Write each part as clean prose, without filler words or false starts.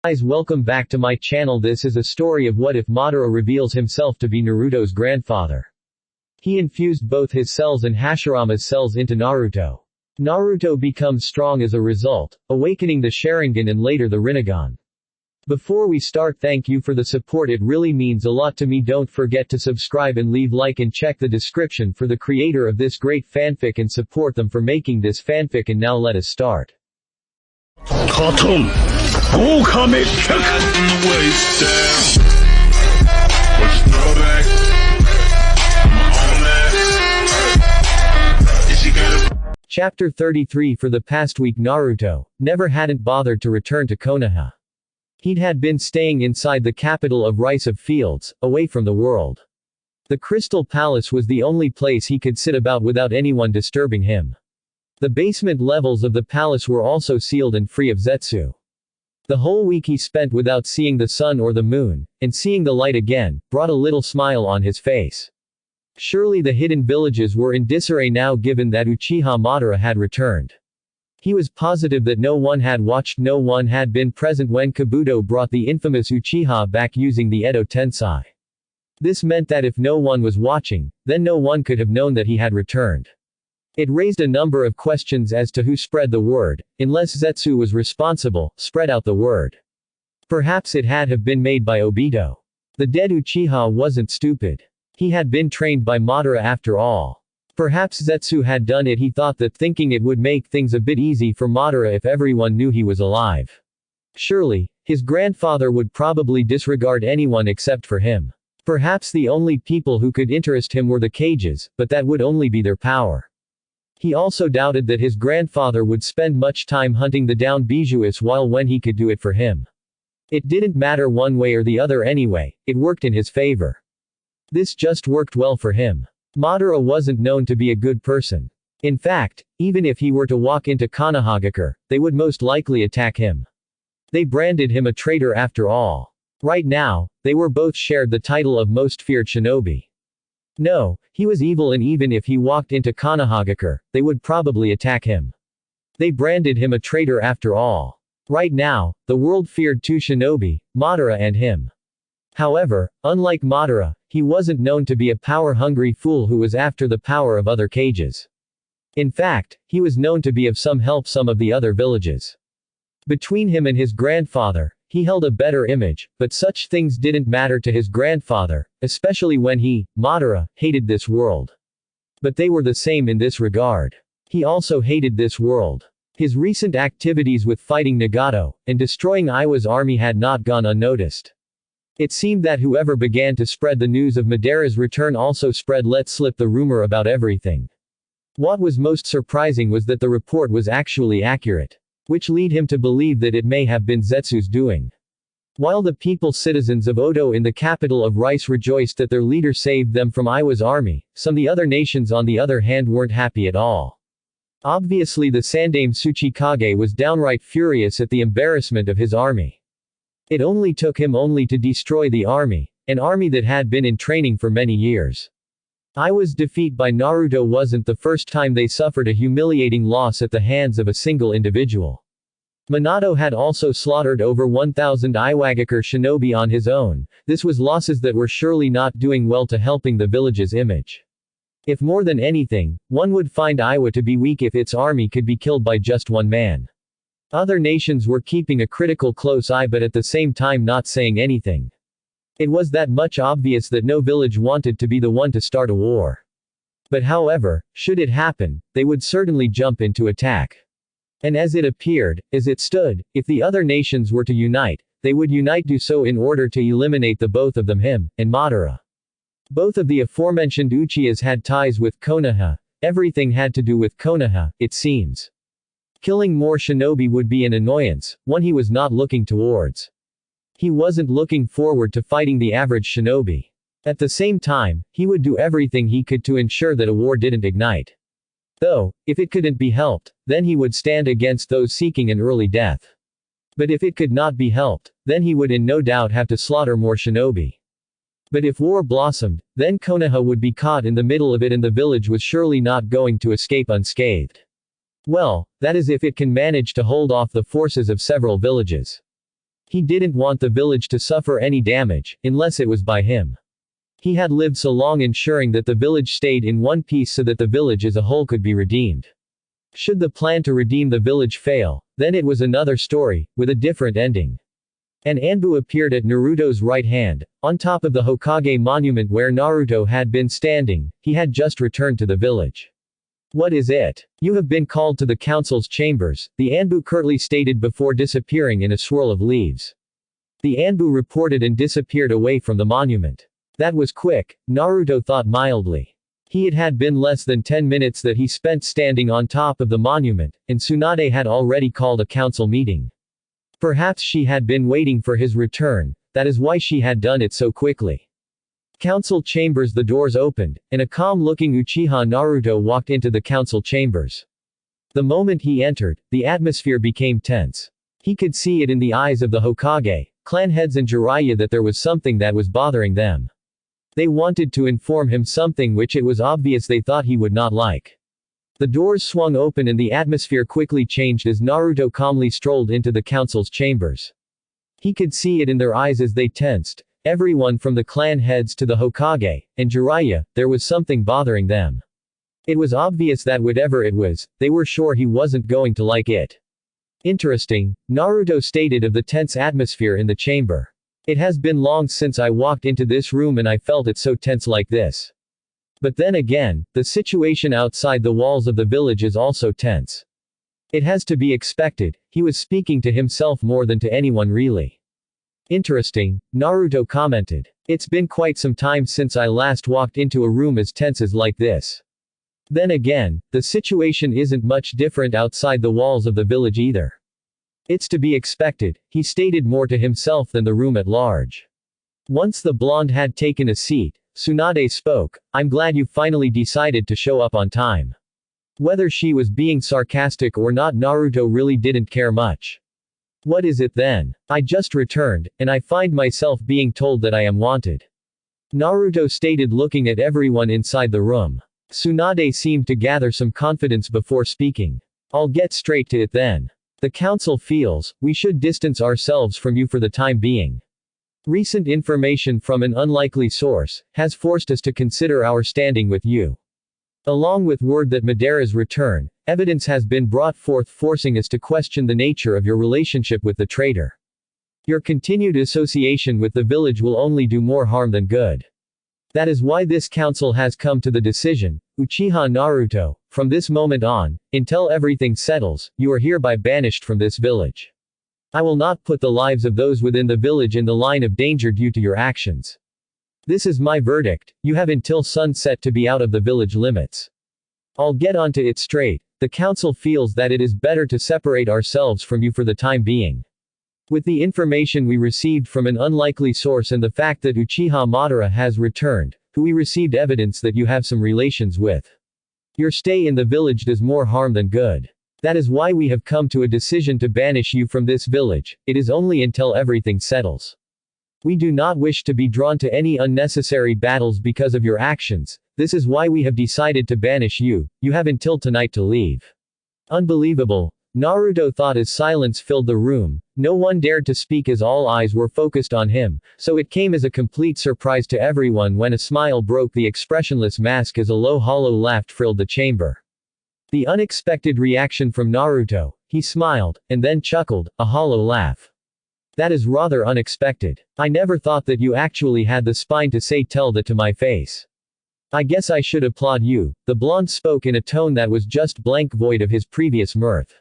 Guys, welcome back to my channel. This is a story of what if Madara reveals himself to be Naruto's grandfather. He infused both his cells and Hashirama's cells into Naruto. Naruto becomes strong as a result, awakening the Sharingan and later the Rinnegan. Before we start, thank you for the support, it really means a lot to me. Don't forget to subscribe and leave like and check the description for the creator of this great fanfic and support them for making this fanfic. And now let us start. Cartoon. Chapter 33. For the past week Naruto never hadn't bothered to return to Konoha. Had been staying inside the capital of Rice of Fields, away from the world. The Crystal Palace was the only place he could sit about without anyone disturbing him. The basement levels of the palace were also sealed and free of Zetsu. The whole week he spent without seeing the sun or the moon, and seeing the light again brought a little smile on his face. Surely the hidden villages were in disarray now, given that Uchiha Madara had returned. He was positive that no one had watched, no one had been present when Kabuto brought the infamous Uchiha back using the Edo Tensei. This meant that if no one was watching, then no one could have known that he had returned. It raised a number of questions as to who spread the word. Unless Zetsu was responsible, spread out the word. Perhaps it had have been made by Obito. The dead Uchiha wasn't stupid. He had been trained by Madara after all. Perhaps Zetsu had done it. He thought that, thinking it would make things a bit easy for Madara if everyone knew he was alive. Surely, his grandfather would probably disregard anyone except for him. Perhaps the only people who could interest him were the Kages, but that would only be their power. He also doubted that his grandfather would spend much time hunting the down Bijouis while when he could do it for him. It didn't matter one way or the other anyway, it worked in his favor. This just worked well for him. Madara wasn't known to be a good person. In fact, even if he were to walk into Konohagakure, they would most likely attack him. They branded him a traitor after all. Right now, they were both shared the title of most feared shinobi. No, he was evil, and even if he walked into Konohagakure, they would probably attack him. They branded him a traitor after all. Right now, the world feared two shinobi, Madara and him. However, unlike Madara, he wasn't known to be a power-hungry fool who was after the power of other Kages. In fact, he was known to be of some help some of the other villages. Between him and his grandfather, he held a better image, but such things didn't matter to his grandfather, especially when he, Madara, hated this world. But they were the same in this regard. He also hated this world. His recent activities with fighting Nagato, and destroying Iwa's army had not gone unnoticed. It seemed that whoever began to spread the news of Madara's return also let slip the rumor about everything. What was most surprising was that the report was actually accurate, which led him to believe that it may have been Zetsu's doing. While the citizens of Odo in the capital of Rice rejoiced that their leader saved them from Iwa's army, some of the other nations on the other hand weren't happy at all. Obviously the Sandaime Kage was downright furious at the embarrassment of his army. It only took him to destroy the army, an army that had been in training for many years. Iwa's defeat by Naruto wasn't the first time they suffered a humiliating loss at the hands of a single individual. Minato had also slaughtered over 1,000 Iwagakure shinobi on his own. This was losses that were surely not doing well to helping the village's image. If more than anything, one would find Iwa to be weak if its army could be killed by just one man. Other nations were keeping a critical close eye but at the same time not saying anything. It was that much obvious that no village wanted to be the one to start a war. But however, should it happen, they would certainly jump into attack. And as it appeared, as it stood, if the other nations were to unite, they would do so in order to eliminate the both of them, him, and Madara. Both of the aforementioned Uchihas had ties with Konoha. Everything had to do with Konoha, it seems. Killing more shinobi would be an annoyance, one he was not looking towards. He wasn't looking forward to fighting the average shinobi. At the same time, he would do everything he could to ensure that a war didn't ignite. Though, if it couldn't be helped, then he would stand against those seeking an early death. But if it could not be helped, then he would in no doubt have to slaughter more shinobi. But if war blossomed, then Konoha would be caught in the middle of it and the village was surely not going to escape unscathed. Well, that is if it can manage to hold off the forces of several villages. He didn't want the village to suffer any damage, unless it was by him. He had lived so long ensuring that the village stayed in one piece so that the village as a whole could be redeemed. Should the plan to redeem the village fail, then it was another story, with a different ending. An Anbu appeared at Naruto's right hand, on top of the Hokage monument where Naruto had been standing. He had just returned to the village. What is it? You have been called to the council's chambers, the Anbu curtly stated before disappearing in a swirl of leaves. The Anbu reported and disappeared away from the monument. That was quick, Naruto thought mildly. It had been less than 10 minutes that he spent standing on top of the monument, and Tsunade had already called a council meeting. Perhaps she had been waiting for his return, that is why she had done it so quickly. Council chambers. The doors opened, and a calm-looking Uchiha Naruto walked into the council chambers. The moment he entered, the atmosphere became tense. He could see it in the eyes of the Hokage, clan heads and Jiraiya that there was something that was bothering them. They wanted to inform him something which it was obvious they thought he would not like. The doors swung open and the atmosphere quickly changed as Naruto calmly strolled into the council's chambers. He could see it in their eyes as they tensed, everyone from the clan heads to the Hokage, and Jiraiya, there was something bothering them. It was obvious that whatever it was, they were sure he wasn't going to like it. Interesting, Naruto stated of the tense atmosphere in the chamber. It has been long since I walked into this room and I felt it so tense like this. But then again, the situation outside the walls of the village is also tense. It has to be expected, he was speaking to himself more than to anyone really. Interesting, Naruto commented. It's been quite some time since I last walked into a room as tense as like this. Then again, the situation isn't much different outside the walls of the village either. It's to be expected, he stated more to himself than the room at large. Once the blonde had taken a seat, Tsunade spoke, I'm glad you finally decided to show up on time. Whether she was being sarcastic or not, Naruto really didn't care much. What is it then? I just returned, and I find myself being told that I am wanted. Naruto stated looking at everyone inside the room. Tsunade seemed to gather some confidence before speaking. I'll get straight to it then. The council feels, we should distance ourselves from you for the time being. Recent information from an unlikely source has forced us to consider our standing with you. Along with word that Madara's return, evidence has been brought forth forcing us to question the nature of your relationship with the traitor. Your continued association with the village will only do more harm than good. That is why this council has come to the decision, Uchiha Naruto, from this moment on, until everything settles, you are hereby banished from this village. I will not put the lives of those within the village in the line of danger due to your actions. This is my verdict, you have until sunset to be out of the village limits. I'll get onto it straight, the council feels that it is better to separate ourselves from you for the time being. With the information we received from an unlikely source and the fact that Uchiha Madara has returned, who we received evidence that you have some relations with. Your stay in the village does more harm than good. That is why we have come to a decision to banish you from this village, it is only until everything settles. We do not wish to be drawn to any unnecessary battles because of your actions, this is why we have decided to banish you, you have until tonight to leave. Unbelievable, Naruto thought as silence filled the room, no one dared to speak as all eyes were focused on him, so it came as a complete surprise to everyone when a smile broke the expressionless mask as a low hollow laugh filled the chamber. The unexpected reaction from Naruto, he smiled, and then chuckled, a hollow laugh. That is rather unexpected. I never thought that you actually had the spine to tell that to my face. I guess I should applaud you, the blonde spoke in a tone that was just blank void of his previous mirth.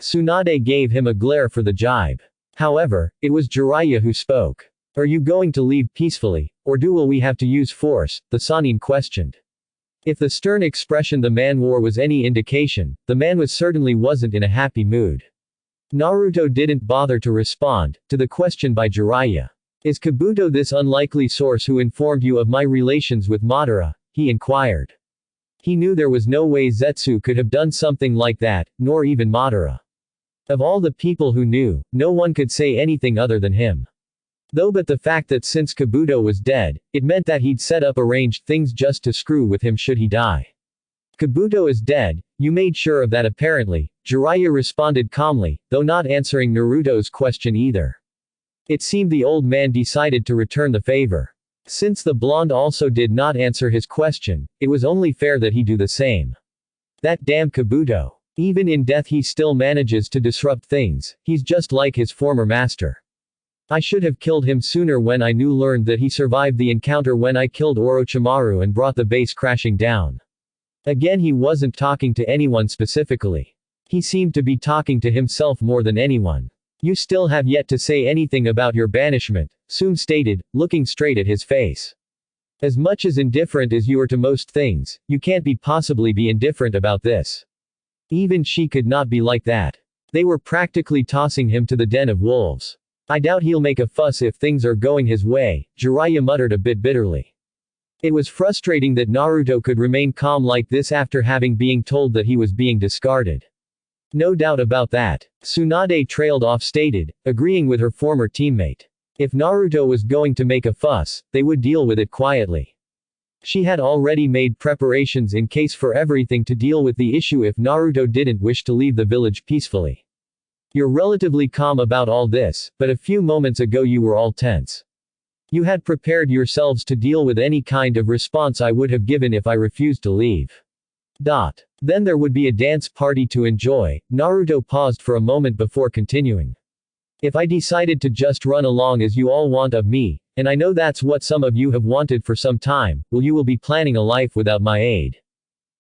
Tsunade gave him a glare for the jibe. However, it was Jiraiya who spoke. Are you going to leave peacefully, or will we have to use force, the Sannin questioned. If the stern expression the man wore was any indication, the man certainly wasn't in a happy mood. Naruto didn't bother to respond to the question by Jiraiya. Is Kabuto this unlikely source who informed you of my relations with Madara? He inquired. He knew there was no way Zetsu could have done something like that, nor even Madara. Of all the people who knew, no one could say anything other than him. But the fact that since Kabuto was dead, it meant that he'd set up arranged things just to screw with him should he die. Kabuto is dead, you made sure of that apparently, Jiraiya responded calmly, though not answering Naruto's question either. It seemed the old man decided to return the favor. Since the blonde also did not answer his question, it was only fair that he do the same. That damn Kabuto. Even in death he still manages to disrupt things, he's just like his former master. I should have killed him sooner when I learned that he survived the encounter when I killed Orochimaru and brought the base crashing down. Again, he wasn't talking to anyone specifically. He seemed to be talking to himself more than anyone. You still have yet to say anything about your banishment, Sum stated, looking straight at his face. As much as indifferent as you are to most things, you can't possibly be indifferent about this. Even she could not be like that. They were practically tossing him to the den of wolves. I doubt he'll make a fuss if things are going his way, Jiraiya muttered a bit bitterly. It was frustrating that Naruto could remain calm like this after being told that he was being discarded. No doubt about that. Tsunade trailed off stated, agreeing with her former teammate. If Naruto was going to make a fuss, they would deal with it quietly. She had already made preparations in case for everything to deal with the issue if Naruto didn't wish to leave the village peacefully. You're relatively calm about all this, but a few moments ago you were all tense. You had prepared yourselves to deal with any kind of response I would have given if I refused to leave. Then there would be a dance party to enjoy. Naruto paused for a moment before continuing. If I decided to just run along as you all want of me, and I know that's what some of you have wanted for some time, you will be planning a life without my aid.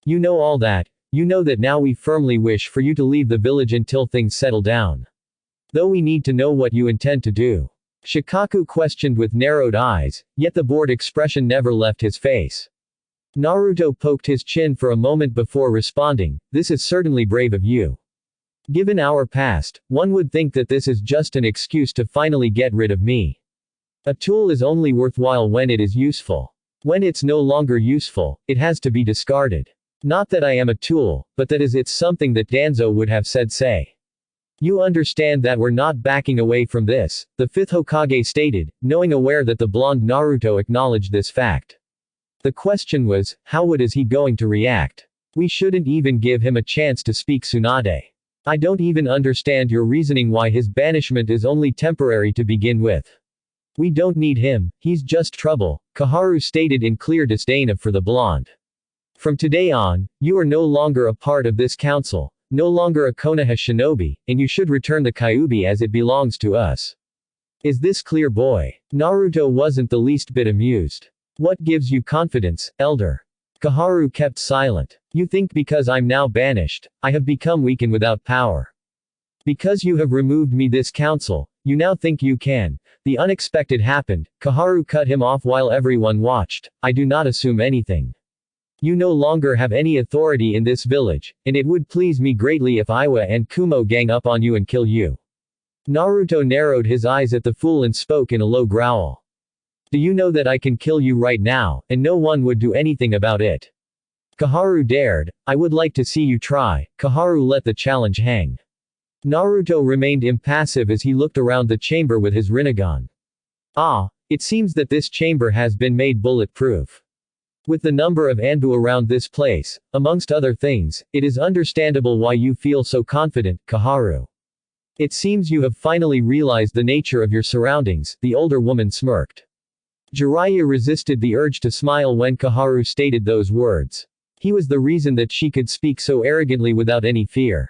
You know all that, you know that now we firmly wish for you to leave the village until things settle down. Though we need to know what you intend to do. Shikaku questioned with narrowed eyes, yet the bored expression never left his face. Naruto poked his chin for a moment before responding, this is certainly brave of you. Given our past, one would think that this is just an excuse to finally get rid of me. A tool is only worthwhile when it is useful. When it's no longer useful, it has to be discarded. Not that I am a tool, but that is it's something that Danzo would have said say. You understand that we're not backing away from this, the fifth Hokage stated, knowing aware that the blonde Naruto acknowledged this fact. The question was, how is he going to react? We shouldn't even give him a chance to speak, Tsunade. I don't even understand your reasoning why his banishment is only temporary to begin with. We don't need him, he's just trouble, Koharu stated in clear disdain for the blonde. From today on, you are no longer a part of this council, no longer a Konoha shinobi, and you should return the Kyuubi as it belongs to us. Is this clear, boy? Naruto wasn't the least bit amused. What gives you confidence, elder? Koharu kept silent. You think because I'm now banished, I have become weak and without power. Because you have removed me this council, you now think you can. The unexpected happened, Koharu cut him off while everyone watched. I do not assume anything. You no longer have any authority in this village, and it would please me greatly if Iwa and Kumo gang up on you and kill you. Naruto narrowed his eyes at the fool and spoke in a low growl. Do you know that I can kill you right now, and no one would do anything about it? Koharu dared. I would like to see you try. Koharu let the challenge hang. Naruto remained impassive as he looked around the chamber with his Rinnegan. It seems that this chamber has been made bulletproof. With the number of Anbu around this place, amongst other things, it is understandable why you feel so confident, Koharu. It seems you have finally realized the nature of your surroundings, the older woman smirked. Jiraiya resisted the urge to smile when Koharu stated those words. He was the reason that she could speak so arrogantly without any fear.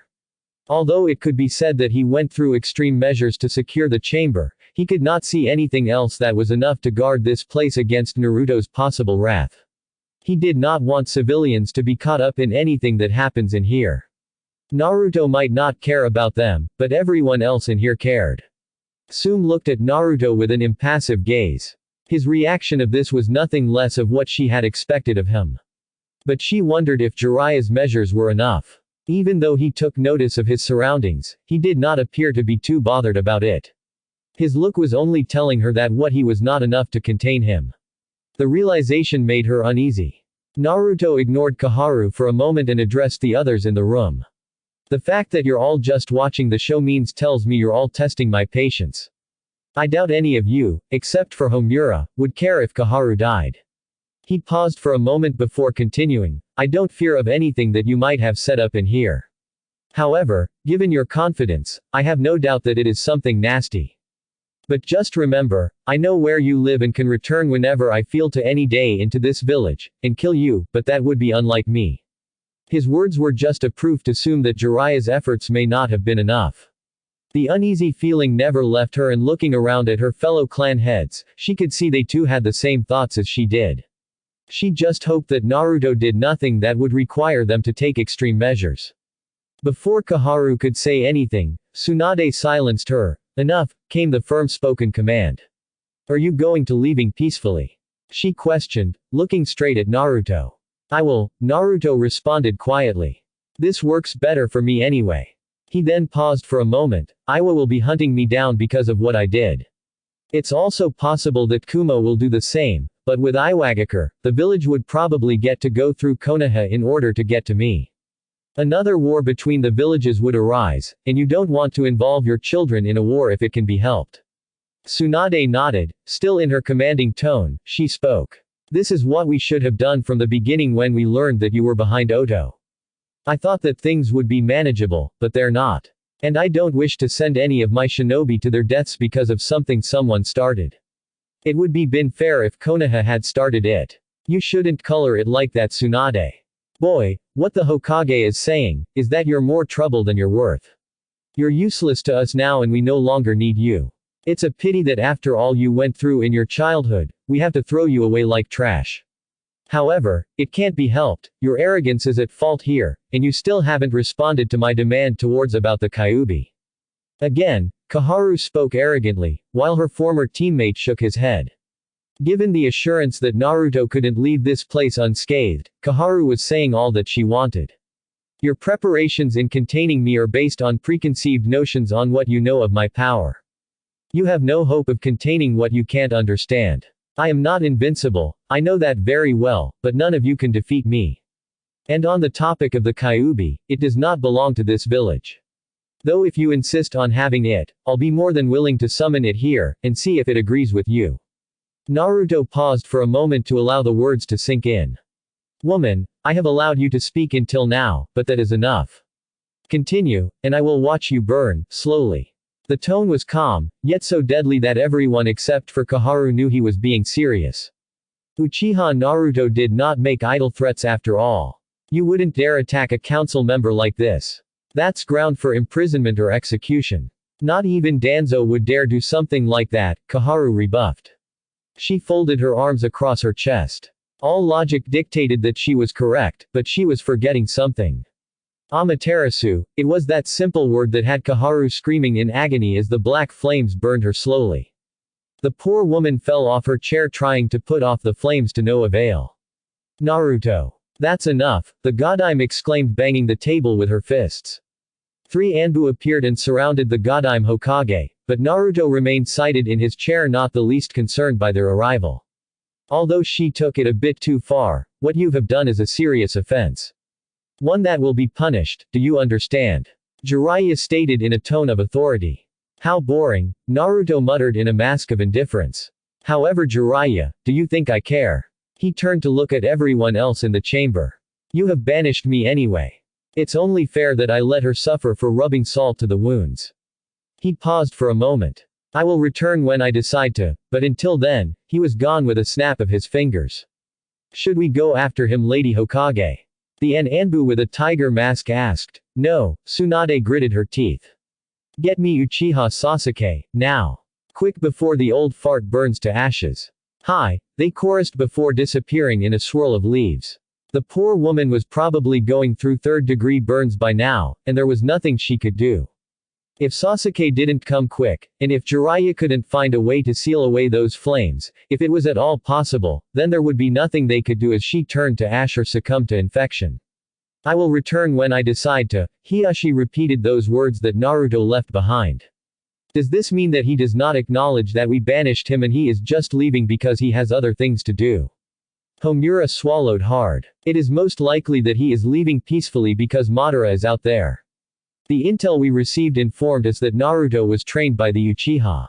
Although it could be said that he went through extreme measures to secure the chamber, he could not see anything else that was enough to guard this place against Naruto's possible wrath. He did not want civilians to be caught up in anything that happens in here. Naruto might not care about them, but everyone else in here cared. Sum looked at Naruto with an impassive gaze. His reaction of this was nothing less of what she had expected of him. But she wondered if Jiraiya's measures were enough. Even though he took notice of his surroundings, he did not appear to be too bothered about it. His look was only telling her that what he was not enough to contain him. The realization made her uneasy. Naruto ignored Koharu for a moment and addressed the others in the room. The fact that you're all just watching the show tells me you're all testing my patience. I doubt any of you, except for Homura, would care if Koharu died. He paused for a moment before continuing, I don't fear of anything that you might have set up in here. However, given your confidence, I have no doubt that it is something nasty. But just remember, I know where you live and can return whenever I feel to any day into this village, and kill you, but that would be unlike me. His words were just a proof to assume that Jiraiya's efforts may not have been enough. The uneasy feeling never left her, and looking around at her fellow clan heads, she could see they too had the same thoughts as she did. She just hoped that Naruto did nothing that would require them to take extreme measures. Before Koharu could say anything, Tsunade silenced her. Enough, came the firm-spoken command. Are you going to leaving peacefully? She questioned, looking straight at Naruto. I will, Naruto responded quietly. This works better for me anyway. He then paused for a moment. Iwa will be hunting me down because of what I did. It's also possible that Kumo will do the same, but with Iwagakure, the village would probably get to go through Konoha in order to get to me. Another war between the villages would arise, and you don't want to involve your children in a war if it can be helped. Tsunade nodded, still in her commanding tone, she spoke. This is what we should have done from the beginning when we learned that you were behind Oto. I thought that things would be manageable, but they're not. And I don't wish to send any of my shinobi to their deaths because of something someone started. It would be been fair if Konoha had started it. You shouldn't color it like that, Tsunade. Boy, what the Hokage is saying, is that you're more trouble than you're worth. You're useless to us now and we no longer need you. It's a pity that after all you went through in your childhood, we have to throw you away like trash. However, it can't be helped, your arrogance is at fault here, and you still haven't responded to my demand towards about the Kyuubi. Again, Koharu spoke arrogantly, while her former teammate shook his head. Given the assurance that Naruto couldn't leave this place unscathed, Koharu was saying all that she wanted. Your preparations in containing me are based on preconceived notions on what you know of my power. You have no hope of containing what you can't understand. I am not invincible, I know that very well, but none of you can defeat me. And on the topic of the Kyuubi, it does not belong to this village. Though if you insist on having it, I'll be more than willing to summon it here, and see if it agrees with you. Naruto paused for a moment to allow the words to sink in. Woman, I have allowed you to speak until now, but that is enough. Continue, and I will watch you burn, slowly. The tone was calm, yet so deadly that everyone except for Koharu knew he was being serious. Uchiha Naruto did not make idle threats after all. You wouldn't dare attack a council member like this. That's ground for imprisonment or execution. Not even Danzo would dare do something like that, Koharu rebuffed. She folded her arms across her chest. All logic dictated that she was correct, but she was forgetting something. Amaterasu, it was that simple word that had Koharu screaming in agony as the black flames burned her slowly. The poor woman fell off her chair trying to put off the flames to no avail. Naruto. That's enough, the Godime exclaimed, banging the table with her fists. 3 Anbu appeared and surrounded the Godime Hokage, but Naruto remained seated in his chair, not the least concerned by their arrival. Although she took it a bit too far, what you have done is a serious offense. One that will be punished, do you understand? Jiraiya stated in a tone of authority. How boring, Naruto muttered in a mask of indifference. However, Jiraiya, do you think I care? He turned to look at everyone else in the chamber. You have banished me anyway. It's only fair that I let her suffer for rubbing salt to the wounds. He paused for a moment. I will return when I decide to, but until then, he was gone with a snap of his fingers. Should we go after him, Lady Hokage? The Anbu with a tiger mask asked. No, Tsunade gritted her teeth. Get me Uchiha Sasuke, now. Quick before the old fart burns to ashes. Hi, they chorused before disappearing in a swirl of leaves. The poor woman was probably going through third-degree burns by now, and there was nothing she could do. If Sasuke didn't come quick, and if Jiraiya couldn't find a way to seal away those flames, if it was at all possible, then there would be nothing they could do as she turned to ash or succumbed to infection. I will return when I decide to. Hiashi repeated those words that Naruto left behind. Does this mean that he does not acknowledge that we banished him and he is just leaving because he has other things to do? Homura swallowed hard. It is most likely that he is leaving peacefully because Madara is out there. The intel we received informed us that Naruto was trained by the Uchiha.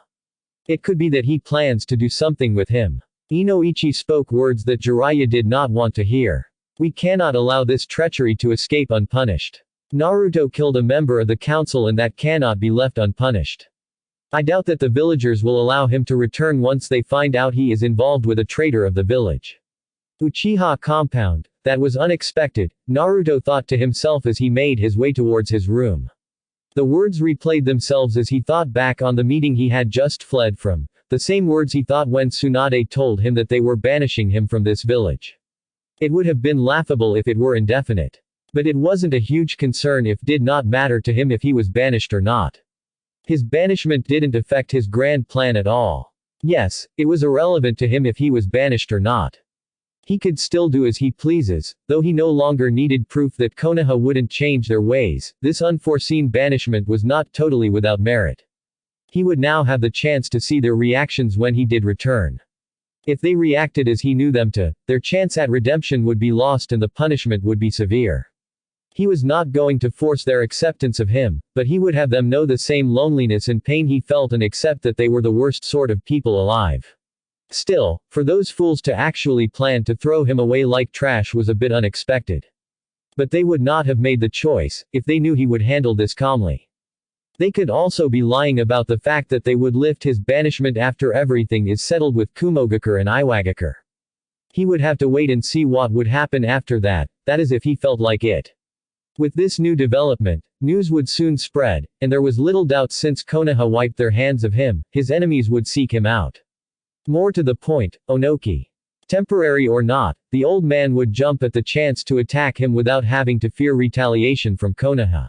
It could be that he plans to do something with him. Inoichi spoke words that Jiraiya did not want to hear. We cannot allow this treachery to escape unpunished. Naruto killed a member of the council and that cannot be left unpunished. I doubt that the villagers will allow him to return once they find out he is involved with a traitor of the village. Uchiha compound. That was unexpected, Naruto thought to himself as he made his way towards his room. The words replayed themselves as he thought back on the meeting he had just fled from, the same words he thought when Tsunade told him that they were banishing him from this village. It would have been laughable if it were indefinite. But it wasn't a huge concern if it did not matter to him if he was banished or not. His banishment didn't affect his grand plan at all. Yes, it was irrelevant to him if he was banished or not. He could still do as he pleases, though he no longer needed proof that Konoha wouldn't change their ways. This unforeseen banishment was not totally without merit. He would now have the chance to see their reactions when he did return. If they reacted as he knew them to, their chance at redemption would be lost and the punishment would be severe. He was not going to force their acceptance of him, but he would have them know the same loneliness and pain he felt and accept that they were the worst sort of people alive. Still, for those fools to actually plan to throw him away like trash was a bit unexpected. But they would not have made the choice, if they knew he would handle this calmly. They could also be lying about the fact that they would lift his banishment after everything is settled with Kumogakure and Iwagakure. He would have to wait and see what would happen after that, that is if he felt like it. With this new development, news would soon spread, and there was little doubt since Konoha wiped their hands of him, his enemies would seek him out. More to the point, Onoki. Temporary or not, the old man would jump at the chance to attack him without having to fear retaliation from Konoha.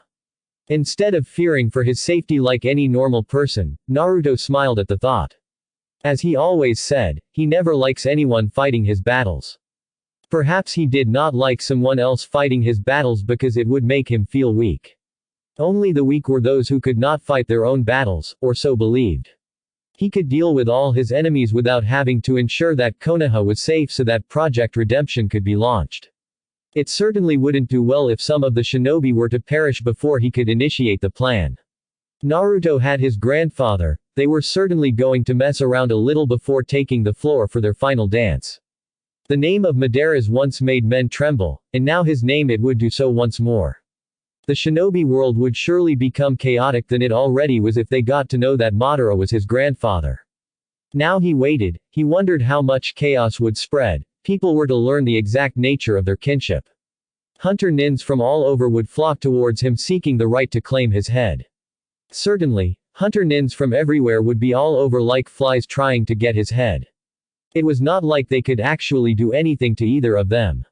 Instead of fearing for his safety like any normal person, Naruto smiled at the thought. As he always said, he never likes anyone fighting his battles. Perhaps he did not like someone else fighting his battles because it would make him feel weak. Only the weak were those who could not fight their own battles, or so believed. He could deal with all his enemies without having to ensure that Konoha was safe so that Project Redemption could be launched. It certainly wouldn't do well if some of the shinobi were to perish before he could initiate the plan. Naruto had his grandfather, they were certainly going to mess around a little before taking the floor for their final dance. The name of Madara's once made men tremble, and now his name it would do so once more. The shinobi world would surely become chaotic than it already was if they got to know that Madara was his grandfather. Now he waited, he wondered how much chaos would spread, people were to learn the exact nature of their kinship. Hunter nins from all over would flock towards him seeking the right to claim his head. Certainly, hunter nins from everywhere would be all over like flies trying to get his head. It was not like they could actually do anything to either of them.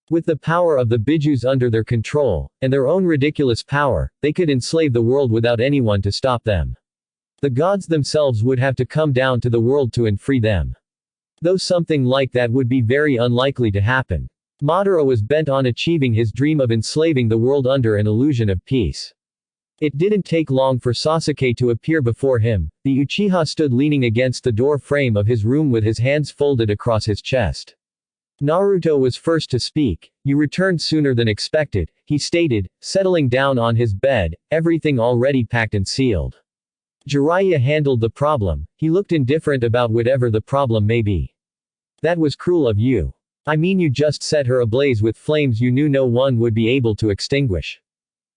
With the power of the Bijus under their control, and their own ridiculous power, they could enslave the world without anyone to stop them. The gods themselves would have to come down to the world to and free them. Though something like that would be very unlikely to happen. Madara was bent on achieving his dream of enslaving the world under an illusion of peace. It didn't take long for Sasuke to appear before him. The Uchiha stood leaning against the door frame of his room with his hands folded across his chest. Naruto was first to speak. "You returned sooner than expected," he stated, settling down on his bed, everything already packed and sealed. Jiraiya handled the problem, he looked indifferent about whatever the problem may be. "That was cruel of you. I mean you just set her ablaze with flames you knew no one would be able to extinguish."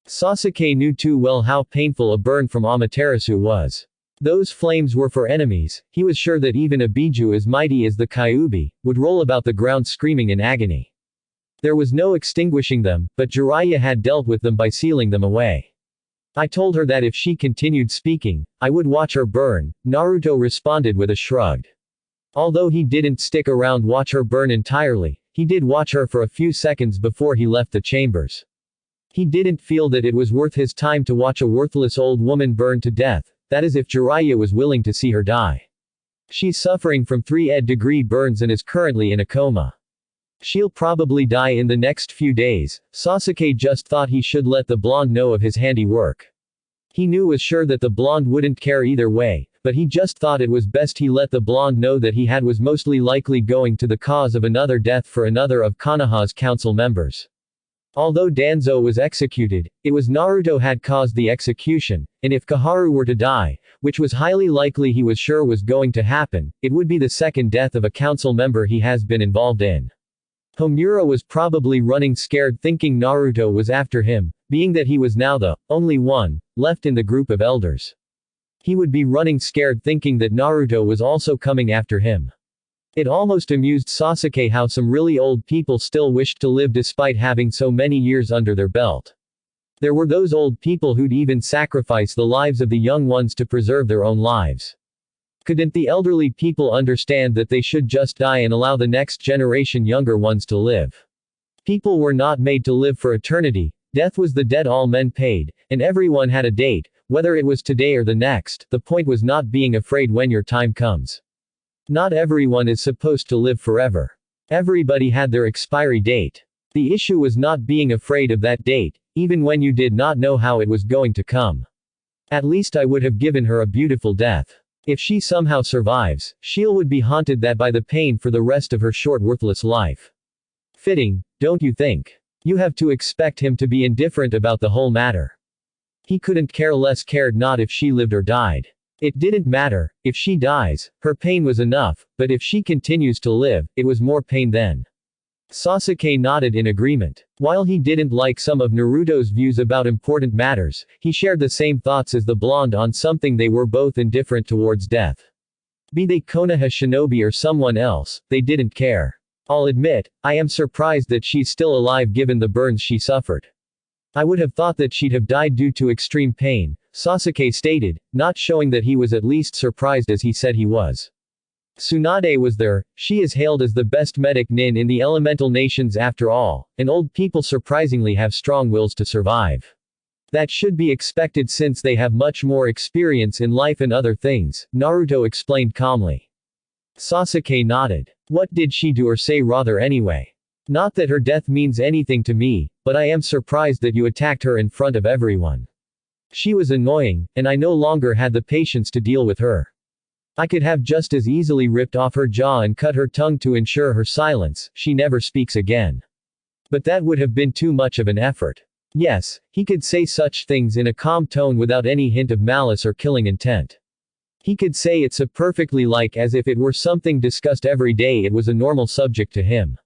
Sasuke knew too well how painful a burn from Amaterasu was. Those flames were for enemies, he was sure that even a Biju as mighty as the Kyuubi, would roll about the ground screaming in agony. There was no extinguishing them, but Jiraiya had dealt with them by sealing them away. "I told her that if she continued speaking, I would watch her burn," Naruto responded with a shrug. Although he didn't stick around watch her burn entirely, he did watch her for a few seconds before he left the chambers. He didn't feel that it was worth his time to watch a worthless old woman burn to death, that is if Jiraiya was willing to see her die. She's suffering from 3rd-degree burns and is currently in a coma. She'll probably die in the next few days. Sasuke just thought he should let the blonde know of his handiwork. He was sure that the blonde wouldn't care either way, but he just thought it was best he let the blonde know that he was mostly likely going to the cause of another death for another of Konoha's council members. Although Danzo was executed, it was Naruto had caused the execution, and if Koharu were to die, which was highly likely he was sure was going to happen, it would be the second death of a council member he has been involved in. Homura was probably running scared thinking Naruto was after him, being that he was now the only one left in the group of elders. He would be running scared thinking that Naruto was also coming after him. It almost amused Sasuke how some really old people still wished to live despite having so many years under their belt. There were those old people who'd even sacrifice the lives of the young ones to preserve their own lives. Couldn't the elderly people understand that they should just die and allow the next generation younger ones to live? People were not made to live for eternity. Death was the debt all men paid, and everyone had a date, whether it was today or the next. The point was not being afraid when your time comes. Not everyone is supposed to live forever. Everybody had their expiry date. The issue was not being afraid of that date, even when you did not know how it was going to come. At least I would have given her a beautiful death. If she somehow survives, she would be haunted that by the pain for the rest of her short worthless life. Fitting, don't you think? You have to expect him to be indifferent about the whole matter. He couldn't care less, cared not if she lived or died. It didn't matter. If she dies, her pain was enough, but if she continues to live, it was more pain then. Sasuke nodded in agreement. While he didn't like some of Naruto's views about important matters, he shared the same thoughts as the blonde on something. They were both indifferent towards death. Be they Konoha shinobi or someone else, they didn't care. I'll admit, I am surprised that she's still alive given the burns she suffered. I would have thought that she'd have died due to extreme pain, Sasuke stated, not showing that he was at least surprised as he said he was. Tsunade was there. She is hailed as the best medic nin in the elemental nations after all, and old people surprisingly have strong wills to survive. That should be expected since they have much more experience in life and other things, Naruto explained calmly. Sasuke nodded. What did she do or say rather anyway? Not that her death means anything to me, but I am surprised that you attacked her in front of everyone. She was annoying, and I no longer had the patience to deal with her. I could have just as easily ripped off her jaw and cut her tongue to ensure her silence, she never speaks again. But that would have been too much of an effort. Yes, he could say such things in a calm tone without any hint of malice or killing intent. He could say it so perfectly like as if it were something discussed every day. It was a normal subject to him.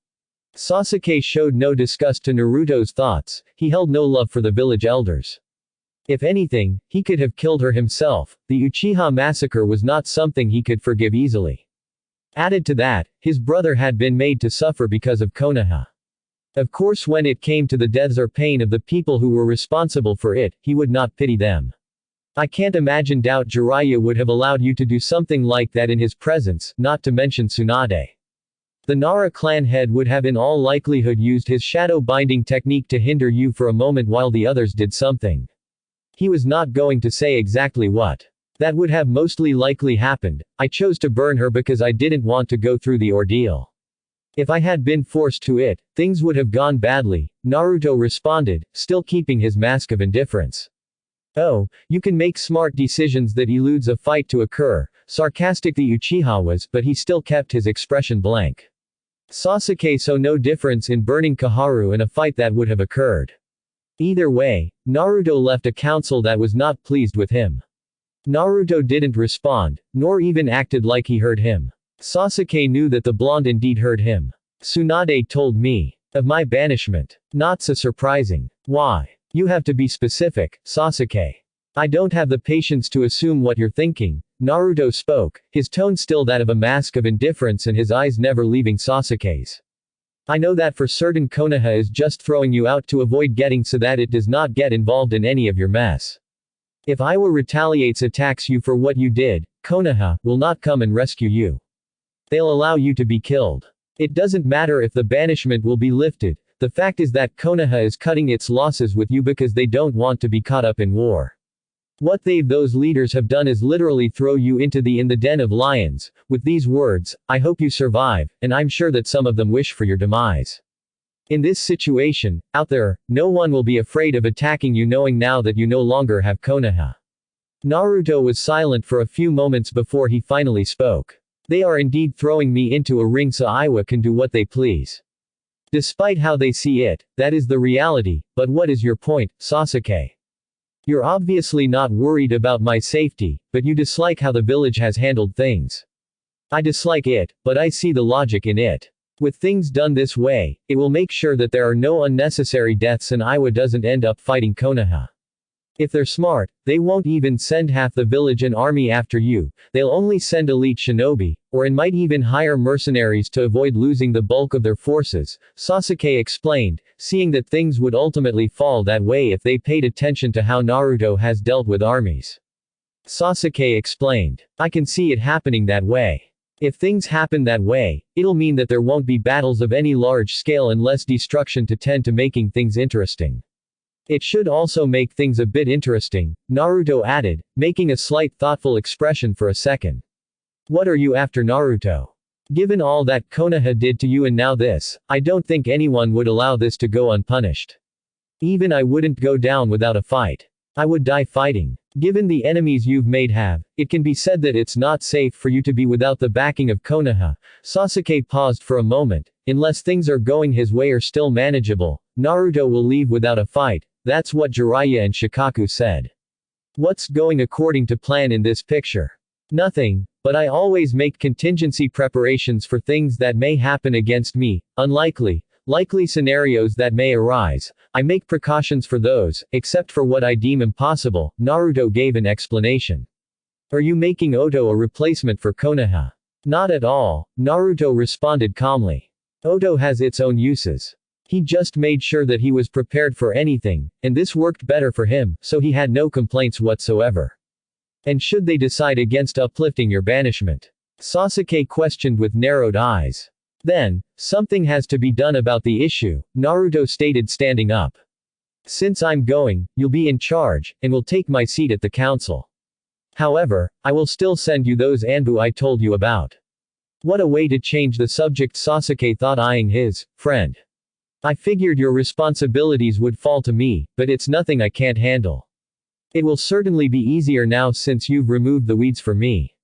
Sasuke showed no disgust to Naruto's thoughts, he held no love for the village elders. If anything, he could have killed her himself. The Uchiha massacre was not something he could forgive easily. Added to that, his brother had been made to suffer because of Konoha. Of course, when it came to the deaths or pain of the people who were responsible for it, he would not pity them. I can't imagine doubt Jiraiya would have allowed you to do something like that in his presence, not to mention Tsunade. The Nara clan head would have in all likelihood used his shadow binding technique to hinder you for a moment while the others did something. He was not going to say exactly what. That would have mostly likely happened. I chose to burn her because I didn't want to go through the ordeal. If I had been forced to it, things would have gone badly, Naruto responded, still keeping his mask of indifference. Oh, you can make smart decisions that eludes a fight to occur, sarcastic the Uchiha was, but he still kept his expression blank. Sasuke saw no difference in burning Koharu and a fight that would have occurred. Either way, Naruto left a council that was not pleased with him. Naruto didn't respond, nor even acted like he heard him. Sasuke knew that the blonde indeed heard him. Tsunade told me of my banishment. Not so surprising. Why? You have to be specific, Sasuke. I don't have the patience to assume what you're thinking. Naruto spoke, his tone still that of a mask of indifference and his eyes never leaving Sasuke's. I know that for certain. Konoha is just throwing you out to avoid getting so that it does not get involved in any of your mess. If Iwa retaliates attacks you for what you did, Konoha will not come and rescue you. They'll allow you to be killed. It doesn't matter if the banishment will be lifted, the fact is that Konoha is cutting its losses with you because they don't want to be caught up in war. What those leaders have done is literally throw you into the den of lions. With these words, I hope you survive, and I'm sure that some of them wish for your demise. In this situation, out there, no one will be afraid of attacking you knowing now that you no longer have Konoha. Naruto was silent for a few moments before he finally spoke. They are indeed throwing me into a ring so Iwa can do what they please. Despite how they see it, that is the reality, but what is your point, Sasuke? You're obviously not worried about my safety, but you dislike how the village has handled things. I dislike it, but I see the logic in it. With things done this way, it will make sure that there are no unnecessary deaths and Iwa doesn't end up fighting Konoha. If they're smart, they won't even send half the village and army after you, they'll only send elite shinobi, or and might even hire mercenaries to avoid losing the bulk of their forces, Sasuke explained, seeing that things would ultimately fall that way if they paid attention to how Naruto has dealt with armies. Sasuke explained. I can see it happening that way. If things happen that way, it'll mean that there won't be battles of any large scale and less destruction to tend to making things interesting. It should also make things a bit interesting, Naruto added, making a slight thoughtful expression for a second. What are you after, Naruto? Given all that Konoha did to you and now this, I don't think anyone would allow this to go unpunished. Even I wouldn't go down without a fight. I would die fighting. Given the enemies you've made have, it can be said that it's not safe for you to be without the backing of Konoha. Sasuke paused for a moment. Unless things are going his way or still manageable, Naruto will leave without a fight. That's what Jiraiya and Shikaku said. What's going according to plan in this picture? Nothing, but I always make contingency preparations for things that may happen against me, likely scenarios that may arise. I make precautions for those, except for what I deem impossible, Naruto gave an explanation. Are you making Oto a replacement for Konoha? Not at all, Naruto responded calmly. Oto has its own uses. He just made sure that he was prepared for anything, and this worked better for him, so he had no complaints whatsoever. And should they decide against uplifting your banishment? Sasuke questioned with narrowed eyes. Then, something has to be done about the issue, Naruto stated standing up. Since I'm going, you'll be in charge, and will take my seat at the council. However, I will still send you those Anbu I told you about. What a way to change the subject, Sasuke thought, eyeing his friend. I figured your responsibilities would fall to me, but it's nothing I can't handle. It will certainly be easier now since you've removed the weeds for me.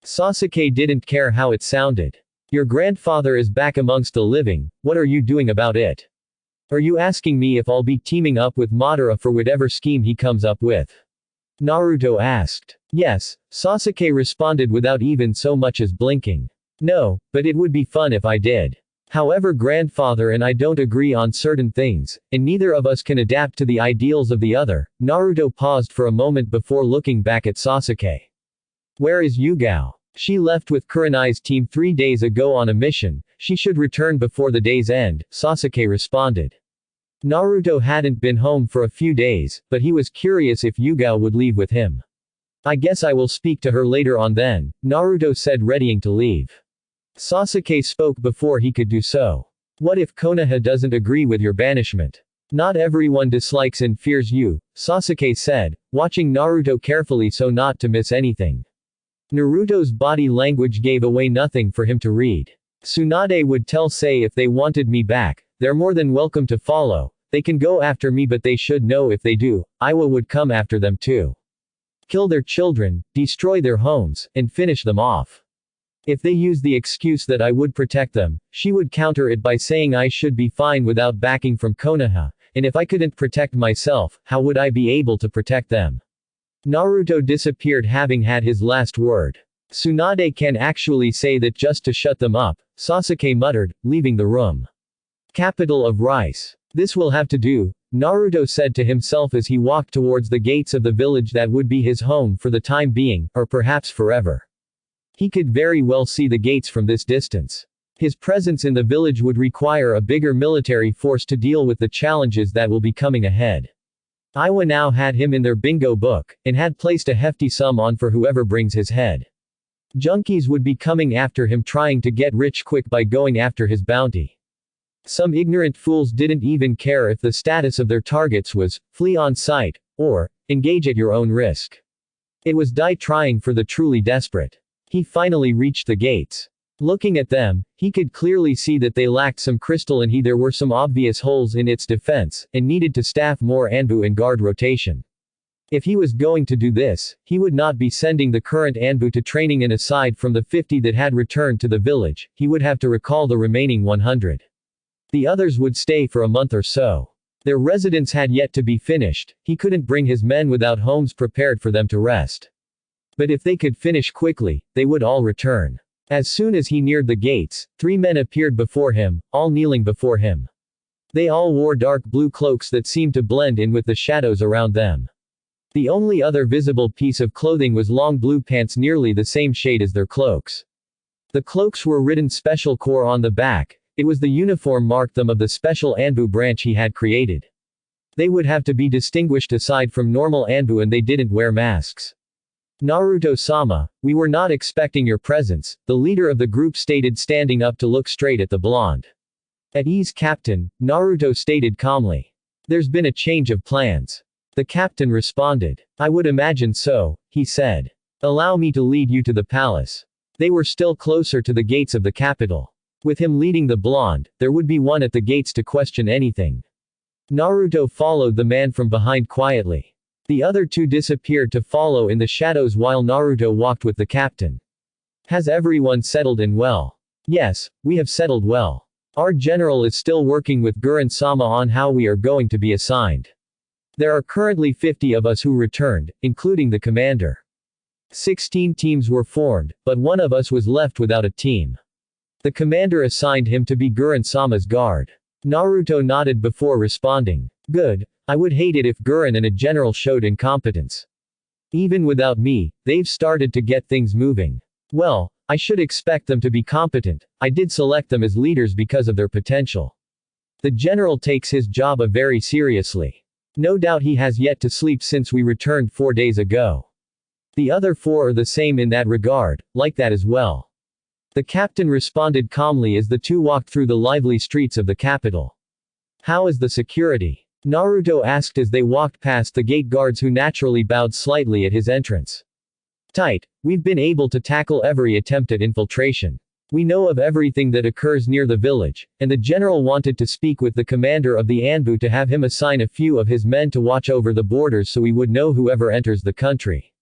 Sasuke didn't care how it sounded. Your grandfather is back amongst the living, what are you doing about it? Are you asking me if I'll be teaming up with Madara for whatever scheme he comes up with? Naruto asked. Yes, Sasuke responded without even so much as blinking. No, but it would be fun if I did. However, grandfather and I don't agree on certain things, and neither of us can adapt to the ideals of the other. Naruto paused for a moment before looking back at Sasuke. Where is Yugao? She left with Kurenai's team 3 days ago on a mission. She should return before the day's end, Sasuke responded. Naruto hadn't been home for a few days, but he was curious if Yugao would leave with him. I guess I will speak to her later on then, Naruto said, readying to leave. Sasuke spoke before he could do so. What if Konoha doesn't agree with your banishment? Not everyone dislikes and fears you, Sasuke said, watching Naruto carefully so not to miss anything. Naruto's body language gave away nothing for him to read. Tsunade would tell Sei if they wanted me back, they're more than welcome to follow. They can go after me, but they should know if they do, Iwa would come after them too. Kill their children, destroy their homes, and finish them off. If they use the excuse that I would protect them, she would counter it by saying I should be fine without backing from Konoha, and if I couldn't protect myself, how would I be able to protect them? Naruto disappeared, having had his last word. Tsunade can actually say that just to shut them up, Sasuke muttered, leaving the room. Capital of Rice. This will have to do, Naruto said to himself as he walked towards the gates of the village that would be his home for the time being, or perhaps forever. He could very well see the gates from this distance. His presence in the village would require a bigger military force to deal with the challenges that will be coming ahead. Iwa now had him in their bingo book, and had placed a hefty sum on for whoever brings his head. Junkies would be coming after him, trying to get rich quick by going after his bounty. Some ignorant fools didn't even care if the status of their targets was, flee on sight, or, engage at your own risk. It was die trying for the truly desperate. He finally reached the gates. Looking at them, he could clearly see that they lacked some crystal and there were some obvious holes in its defense, and needed to staff more Anbu and guard rotation. If he was going to do this, he would not be sending the current Anbu to training, and aside from the 50 that had returned to the village, he would have to recall the remaining 100. The others would stay for a month or so. Their residence had yet to be finished, he couldn't bring his men without homes prepared for them to rest. But if they could finish quickly, they would all return. As soon as he neared the gates, 3 men appeared before him, all kneeling before him. They all wore dark blue cloaks that seemed to blend in with the shadows around them. The only other visible piece of clothing was long blue pants nearly the same shade as their cloaks. The cloaks were written Special Corps on the back. It was the uniform marked them of the special Anbu branch he had created. They would have to be distinguished aside from normal Anbu, and they didn't wear masks. Naruto-sama, we were not expecting your presence, the leader of the group stated, standing up to look straight at the blonde. At ease, Captain, Naruto stated calmly. There's been a change of plans. The captain responded. I would imagine so, he said. Allow me to lead you to the palace. They were still closer to the gates of the capital. With him leading the blonde, there would be one at the gates to question anything. Naruto followed the man from behind quietly. The other two disappeared to follow in the shadows while Naruto walked with the captain. Has everyone settled in well? Yes, we have settled well. Our general is still working with Guren-sama on how we are going to be assigned. There are currently 50 of us who returned, including the commander. 16 teams were formed, but one of us was left without a team. The commander assigned him to be Guren-sama's guard. Naruto nodded before responding. Good. I would hate it if Guren and a general showed incompetence. Even without me, they've started to get things moving. Well, I should expect them to be competent. I did select them as leaders because of their potential. The general takes his job very seriously. No doubt he has yet to sleep since we returned 4 days ago. The other 4 are the same in that regard, like that as well. The captain responded calmly as the two walked through the lively streets of the capital. How is the security? Naruto asked as they walked past the gate guards, who naturally bowed slightly at his entrance. Tight. We've been able to tackle every attempt at infiltration. We know of everything that occurs near the village, and the general wanted to speak with the commander of the Anbu to have him assign a few of his men to watch over the borders so we would know whoever enters the country.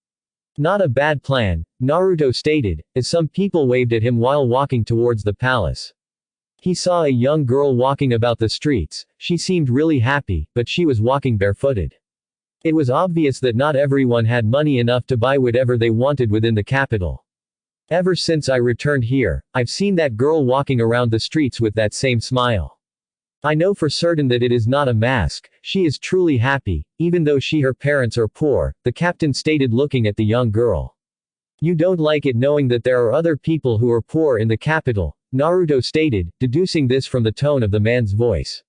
Not a bad plan, Naruto stated, as some people waved at him while walking towards the palace. He saw a young girl walking about the streets. She seemed really happy, but she was walking barefooted. It was obvious that not everyone had money enough to buy whatever they wanted within the capital. Ever since I returned here, I've seen that girl walking around the streets with that same smile. I know for certain that it is not a mask. She is truly happy, even though her parents are poor, the captain stated, looking at the young girl. You don't like it knowing that there are other people who are poor in the capital, Naruto stated, deducing this from the tone of the man's voice.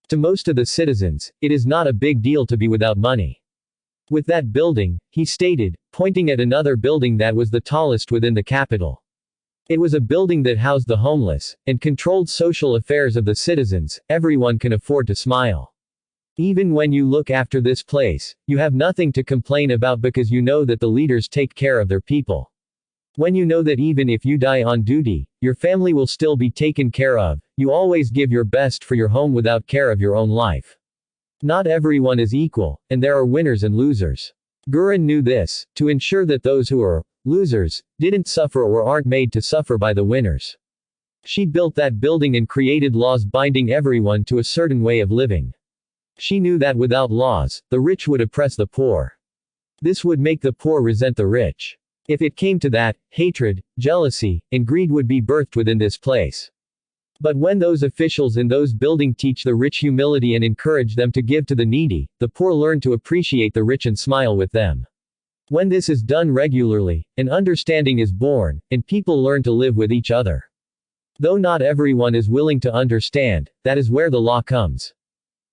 To most of the citizens, it is not a big deal to be without money. With that building, he stated, pointing at another building that was the tallest within the capital. It was a building that housed the homeless, and controlled social affairs of the citizens. Everyone can afford to smile. Even when you look after this place, you have nothing to complain about because you know that the leaders take care of their people. When you know that even if you die on duty, your family will still be taken care of, you always give your best for your home without care of your own life. Not everyone is equal, and there are winners and losers. Guren knew this, to ensure that those who are losers didn't suffer or aren't made to suffer by the winners. She built that building and created laws binding everyone to a certain way of living. She knew that without laws, the rich would oppress the poor. This would make the poor resent the rich. If it came to that, hatred, jealousy, and greed would be birthed within this place. But when those officials in those buildings teach the rich humility and encourage them to give to the needy, the poor learn to appreciate the rich and smile with them. When this is done regularly, an understanding is born, and people learn to live with each other. Though not everyone is willing to understand, that is where the law comes.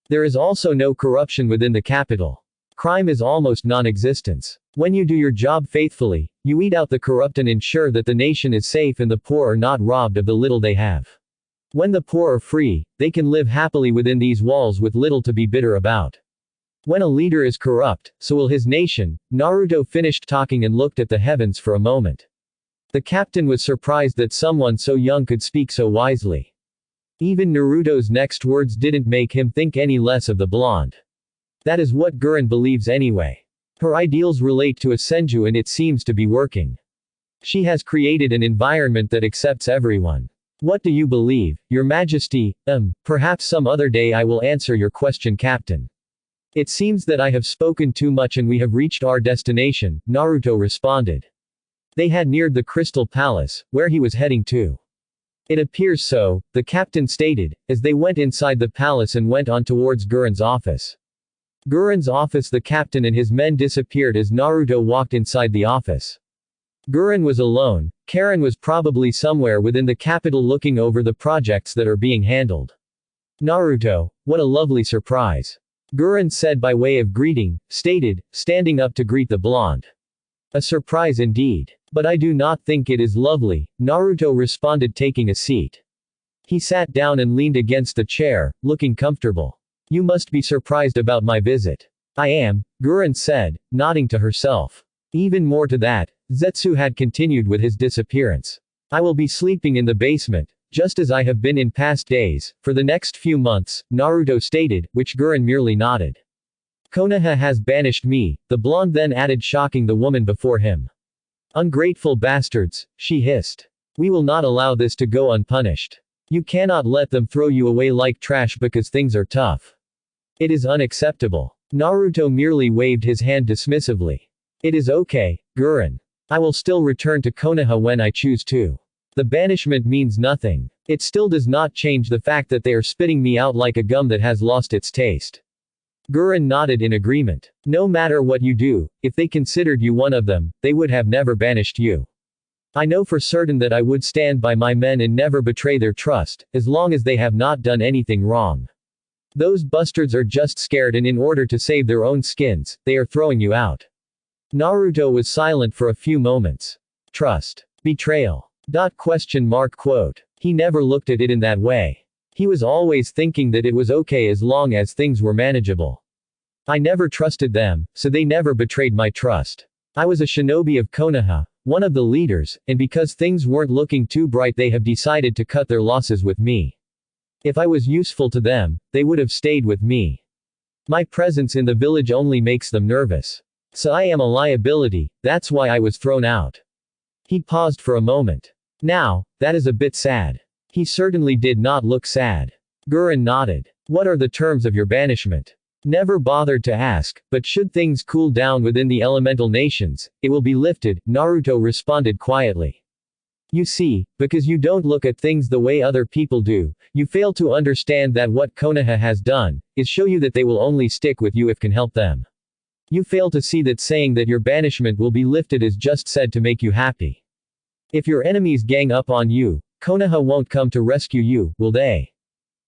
There is also no corruption within the capital. Crime is almost non-existent. When you do your job faithfully, you weed out the corrupt and ensure that the nation is safe and the poor are not robbed of the little they have. When the poor are free, they can live happily within these walls with little to be bitter about. When a leader is corrupt, so will his nation. Naruto finished talking and looked at the heavens for a moment. The captain was surprised that someone so young could speak so wisely. Even Naruto's next words didn't make him think any less of the blonde. That is what Guren believes anyway. Her ideals relate to a senju and it seems to be working. She has created an environment that accepts everyone. What do you believe, Your Majesty? Perhaps some other day I will answer your question, Captain. It seems that I have spoken too much and we have reached our destination, Naruto responded. They had neared the Crystal Palace, where he was heading to. It appears so, the captain stated, as they went inside the palace and went on towards Guren's office. Guren's office. The captain and his men disappeared as Naruto walked inside the office. Guren was alone. Karen was probably somewhere within the capital looking over the projects that are being handled. Naruto, what a lovely surprise. Guren said by way of greeting, standing up to greet the blonde. A surprise indeed. But I do not think it is lovely, Naruto responded, taking a seat. He sat down and leaned against the chair, looking comfortable. You must be surprised about my visit. I am, Guren said, nodding to herself. Even more to that, Zetsu had continued with his disappearance. I will be sleeping in the basement, just as I have been in past days, for the next few months, Naruto stated, which Guren merely nodded. Konoha has banished me, the blonde then added, shocking the woman before him. Ungrateful bastards, she hissed. We will not allow this to go unpunished. You cannot let them throw you away like trash because things are tough. It is unacceptable. Naruto merely waved his hand dismissively. It is okay, Guren. I will still return to Konoha when I choose to. The banishment means nothing. It still does not change the fact that they are spitting me out like a gum that has lost its taste. Guren nodded in agreement. No matter what you do, if they considered you one of them, they would have never banished you. I know for certain that I would stand by my men and never betray their trust, as long as they have not done anything wrong. Those bastards are just scared, and in order to save their own skins, they are throwing you out. Naruto was silent for a few moments. Trust. Betrayal. Quote. He never looked at it in that way. He was always thinking that it was okay as long as things were manageable. I never trusted them, so they never betrayed my trust. I was a shinobi of Konoha, one of the leaders, and because things weren't looking too bright they have decided to cut their losses with me. If I was useful to them, they would have stayed with me. My presence in the village only makes them nervous. So I am a liability, that's why I was thrown out. He paused for a moment. Now, that is a bit sad. He certainly did not look sad. Guren nodded. What are the terms of your banishment? Never bothered to ask, but should things cool down within the elemental nations, it will be lifted, Naruto responded quietly. You see, because you don't look at things the way other people do, you fail to understand that what Konoha has done, is show you that they will only stick with you if can help them. You fail to see that saying that your banishment will be lifted is just said to make you happy. If your enemies gang up on you, Konoha won't come to rescue you, will they?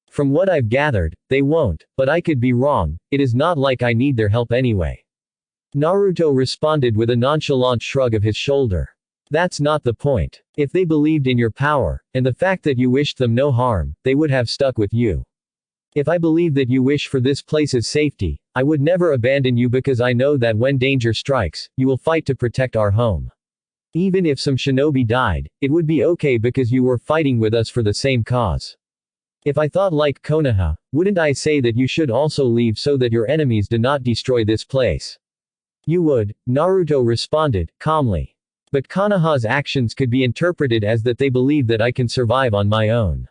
From what I've gathered, they won't, but I could be wrong, it is not like I need their help anyway. Naruto responded with a nonchalant shrug of his shoulder. That's not the point. If they believed in your power, and the fact that you wished them no harm, they would have stuck with you. If I believe that you wish for this place's safety, I would never abandon you because I know that when danger strikes, you will fight to protect our home. Even if some shinobi died, it would be okay because you were fighting with us for the same cause. If I thought like Konoha, wouldn't I say that you should also leave so that your enemies do not destroy this place? You would, Naruto responded, calmly. But Konoha's actions could be interpreted as that they believe that I can survive on my own.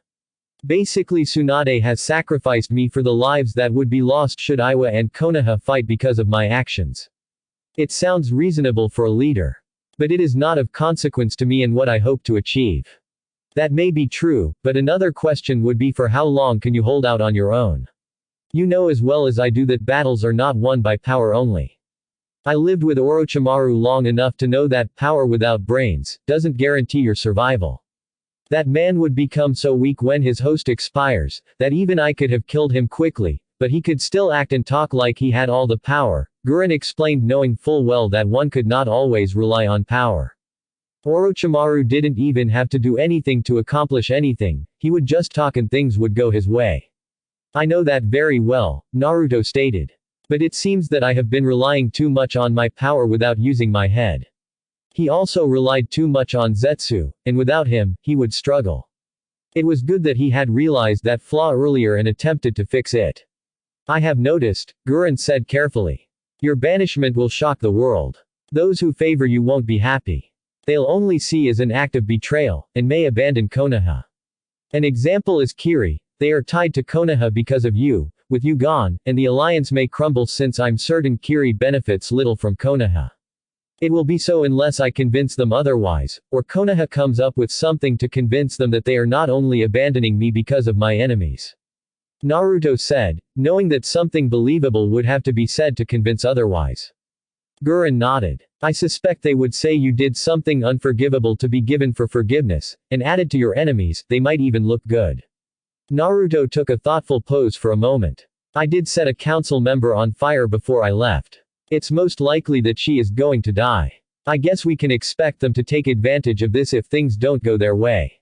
Basically Tsunade has sacrificed me for the lives that would be lost should Iwa and Konoha fight because of my actions. It sounds reasonable for a leader. But it is not of consequence to me and what I hope to achieve. That may be true, but another question would be for how long can you hold out on your own? You know as well as I do that battles are not won by power only. I lived with Orochimaru long enough to know that power without brains doesn't guarantee your survival. That man would become so weak when his host expires, that even I could have killed him quickly, but he could still act and talk like he had all the power, Guren explained, knowing full well that one could not always rely on power. Orochimaru didn't even have to do anything to accomplish anything, he would just talk and things would go his way. I know that very well, Naruto stated. But it seems that I have been relying too much on my power without using my head. He also relied too much on Zetsu, and without him, he would struggle. It was good that he had realized that flaw earlier and attempted to fix it. I have noticed, Guren said carefully. Your banishment will shock the world. Those who favor you won't be happy. They'll only see as an act of betrayal, and may abandon Konoha. An example is Kiri, they are tied to Konoha because of you, with you gone, and the alliance may crumble since I'm certain Kiri benefits little from Konoha. It will be so unless I convince them otherwise, or Konoha comes up with something to convince them that they are not only abandoning me because of my enemies. Naruto said, knowing that something believable would have to be said to convince otherwise. Gurren nodded. I suspect they would say you did something unforgivable to be given for forgiveness, and added to your enemies, they might even look good. Naruto took a thoughtful pose for a moment. I did set a council member on fire before I left. It's most likely that she is going to die. I guess we can expect them to take advantage of this if things don't go their way.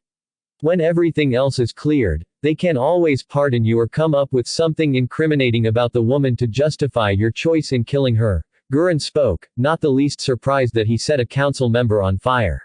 When everything else is cleared, they can always pardon you or come up with something incriminating about the woman to justify your choice in killing her. Gurren spoke, not the least surprised that he set a council member on fire.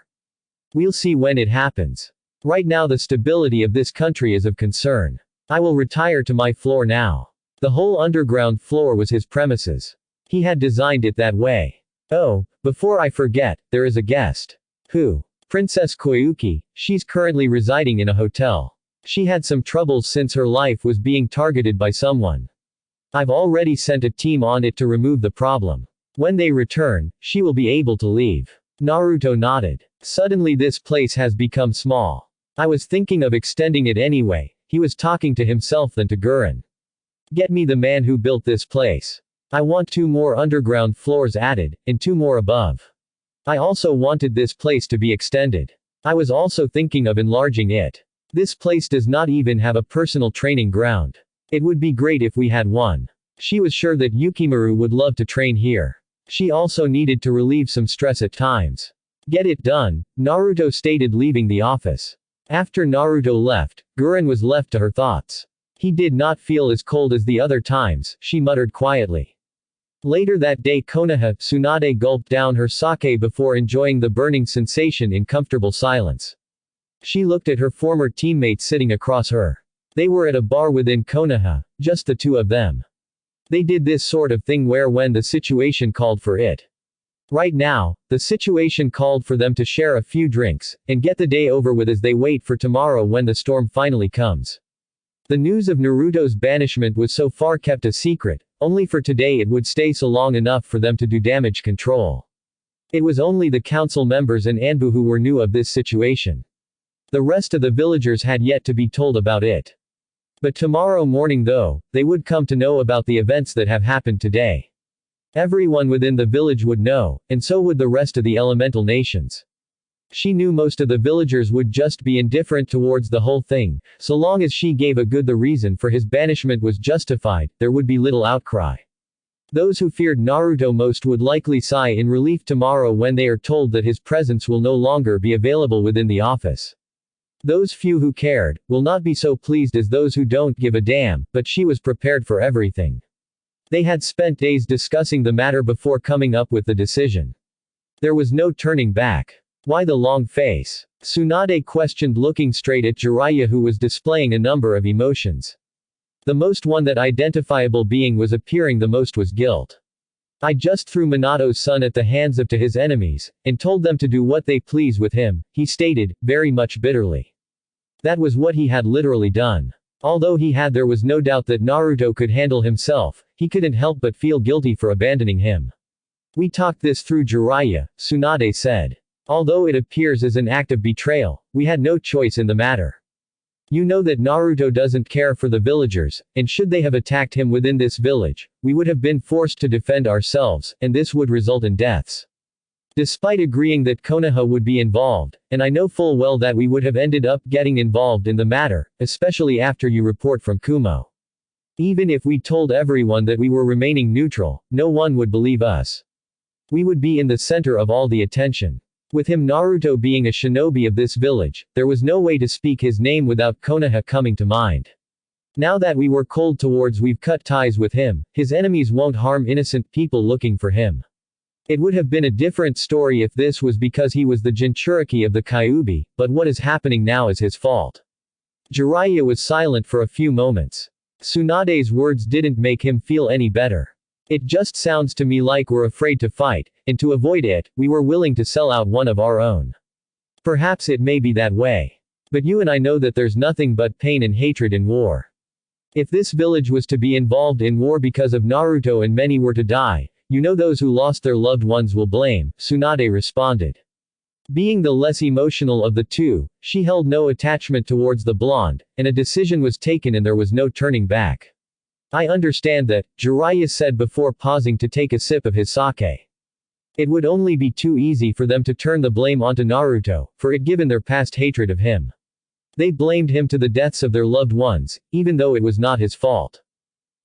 We'll see when it happens. Right now the stability of this country is of concern. I will retire to my floor now. The whole underground floor was his premises. He had designed it that way. Oh, before I forget, there is a guest. Who? Princess Koyuki. She's currently residing in a hotel. She had some troubles since her life was being targeted by someone. I've already sent a team on it to remove the problem. When they return, she will be able to leave. Naruto nodded. Suddenly this place has become small. I was thinking of extending it anyway. He was talking to himself than to Gurren. Get me the man who built this place. I want 2 more underground floors added, and 2 more above. I also wanted this place to be extended. I was also thinking of enlarging it. This place does not even have a personal training ground. It would be great if we had one. She was sure that Yukimaru would love to train here. She also needed to relieve some stress at times. Get it done, Naruto stated, leaving the office. After Naruto left, Gurren was left to her thoughts. He did not feel as cold as the other times, she muttered quietly. Later that day Konoha, Tsunade gulped down her sake before enjoying the burning sensation in comfortable silence. She looked at her former teammates sitting across her. They were at a bar within Konoha, just the 2 of them. They did this sort of thing where when the situation called for it. Right now, the situation called for them to share a few drinks, and get the day over with as they wait for tomorrow when the storm finally comes. The news of Naruto's banishment was so far kept a secret, only for today it would stay so long enough for them to do damage control. It was only the council members and Anbu who were new of this situation. The rest of the villagers had yet to be told about it. But tomorrow morning though, they would come to know about the events that have happened today. Everyone within the village would know, and so would the rest of the elemental nations. She knew most of the villagers would just be indifferent towards the whole thing, so long as she gave a good the reason for his banishment was justified, there would be little outcry. Those who feared Naruto most would likely sigh in relief tomorrow when they are told that his presence will no longer be available within the office. Those few who cared, will not be so pleased as those who don't give a damn, but she was prepared for everything. They had spent days discussing the matter before coming up with the decision. There was no turning back. Why the long face? Tsunade questioned, looking straight at Jiraiya, who was displaying a number of emotions. The most one that identifiable being was appearing the most was guilt. I just threw Minato's son at the hands of to his enemies, and told them to do what they please with him, he stated, very much bitterly. That was what he had literally done. Although there was no doubt that Naruto could handle himself, he couldn't help but feel guilty for abandoning him. We talked this through, Jiraiya, Tsunade said. Although it appears as an act of betrayal, we had no choice in the matter. You know that Naruto doesn't care for the villagers, and should they have attacked him within this village, we would have been forced to defend ourselves, and this would result in deaths. Despite agreeing that Konoha would be involved, and I know full well that we would have ended up getting involved in the matter, especially after you report from Kumo. Even if we told everyone that we were remaining neutral, no one would believe us. We would be in the center of all the attention. With him, Naruto being a shinobi of this village, there was no way to speak his name without Konoha coming to mind. Now that we were cold towards, we've cut ties with him, his enemies won't harm innocent people looking for him. It would have been a different story if this was because he was the Jinchuriki of the Kyuubi, but what is happening now is his fault. Jiraiya was silent for a few moments. Tsunade's words didn't make him feel any better. It just sounds to me like we're afraid to fight, and to avoid it, we were willing to sell out one of our own. Perhaps it may be that way. But you and I know that there's nothing but pain and hatred in war. If this village was to be involved in war because of Naruto and many were to die, you know those who lost their loved ones will blame, Tsunade responded. Being the less emotional of the two, she held no attachment towards the blonde, and a decision was taken and there was no turning back. I understand that, Jiraiya said before pausing to take a sip of his sake. It would only be too easy for them to turn the blame onto Naruto, for it given their past hatred of him. They blamed him to the deaths of their loved ones, even though it was not his fault.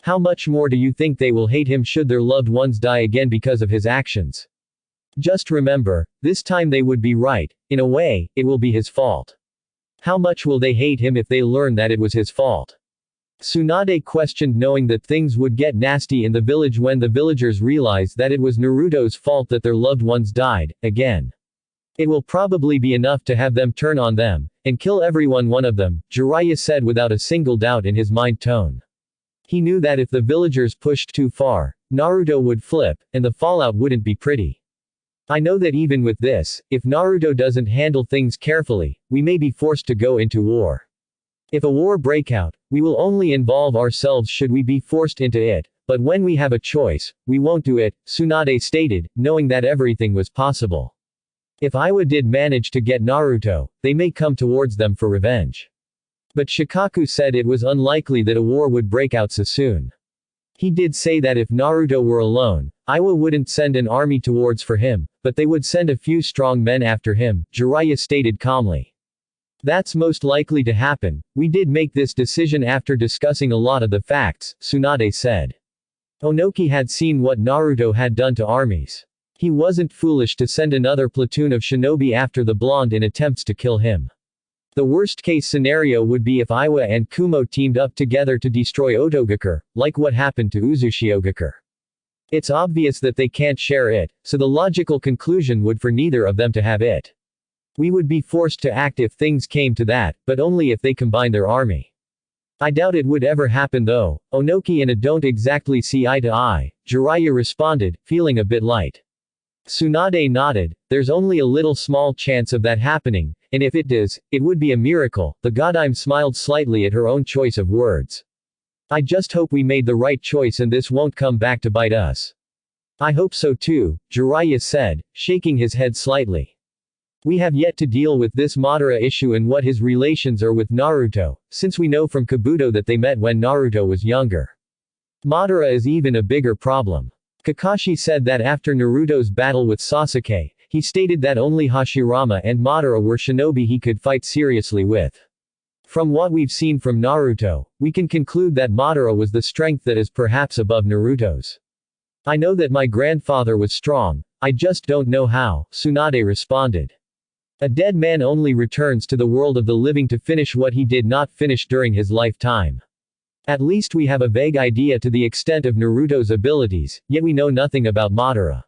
How much more do you think they will hate him should their loved ones die again because of his actions? Just remember, this time they would be right, in a way, it will be his fault. How much will they hate him if they learn that it was his fault? Tsunade questioned, knowing that things would get nasty in the village when the villagers realized that it was Naruto's fault that their loved ones died, again. It will probably be enough to have them turn on them, and kill everyone one of them, Jiraiya said without a single doubt in his mind tone. He knew that if the villagers pushed too far, Naruto would flip, and the fallout wouldn't be pretty. I know that even with this, if Naruto doesn't handle things carefully, we may be forced to go into war. If a war break out, we will only involve ourselves should we be forced into it, but when we have a choice, we won't do it, Tsunade stated, knowing that everything was possible. If Iwa did manage to get Naruto, they may come towards them for revenge. But Shikaku said it was unlikely that a war would break out so soon. He did say that if Naruto were alone, Iwa wouldn't send an army towards for him, but they would send a few strong men after him, Jiraiya stated calmly. That's most likely to happen. We did make this decision after discussing a lot of the facts, Tsunade said. Onoki had seen what Naruto had done to armies. He wasn't foolish to send another platoon of shinobi after the blonde in attempts to kill him. The worst case scenario would be if Iwa and Kumo teamed up together to destroy Otogakure, like what happened to Uzushigakure. It's obvious that they can't share it, so the logical conclusion would for neither of them to have it. We would be forced to act if things came to that, but only if they combine their army. I doubt it would ever happen though. Onoki and I don't exactly see eye to eye, Jiraiya responded, feeling a bit light. Tsunade nodded, there's only a little small chance of that happening, and if it does, it would be a miracle. The Godime smiled slightly at her own choice of words. I just hope we made the right choice and this won't come back to bite us. I hope so too, Jiraiya said, shaking his head slightly. We have yet to deal with this Madara issue and what his relations are with Naruto, since we know from Kabuto that they met when Naruto was younger. Madara is even a bigger problem. Kakashi said that after Naruto's battle with Sasuke, he stated that only Hashirama and Madara were shinobi he could fight seriously with. From what we've seen from Naruto, we can conclude that Madara was the strength that is perhaps above Naruto's. I know that my grandfather was strong, I just don't know how, Tsunade responded. A dead man only returns to the world of the living to finish what he did not finish during his lifetime. At least we have a vague idea to the extent of Naruto's abilities, yet we know nothing about Madara.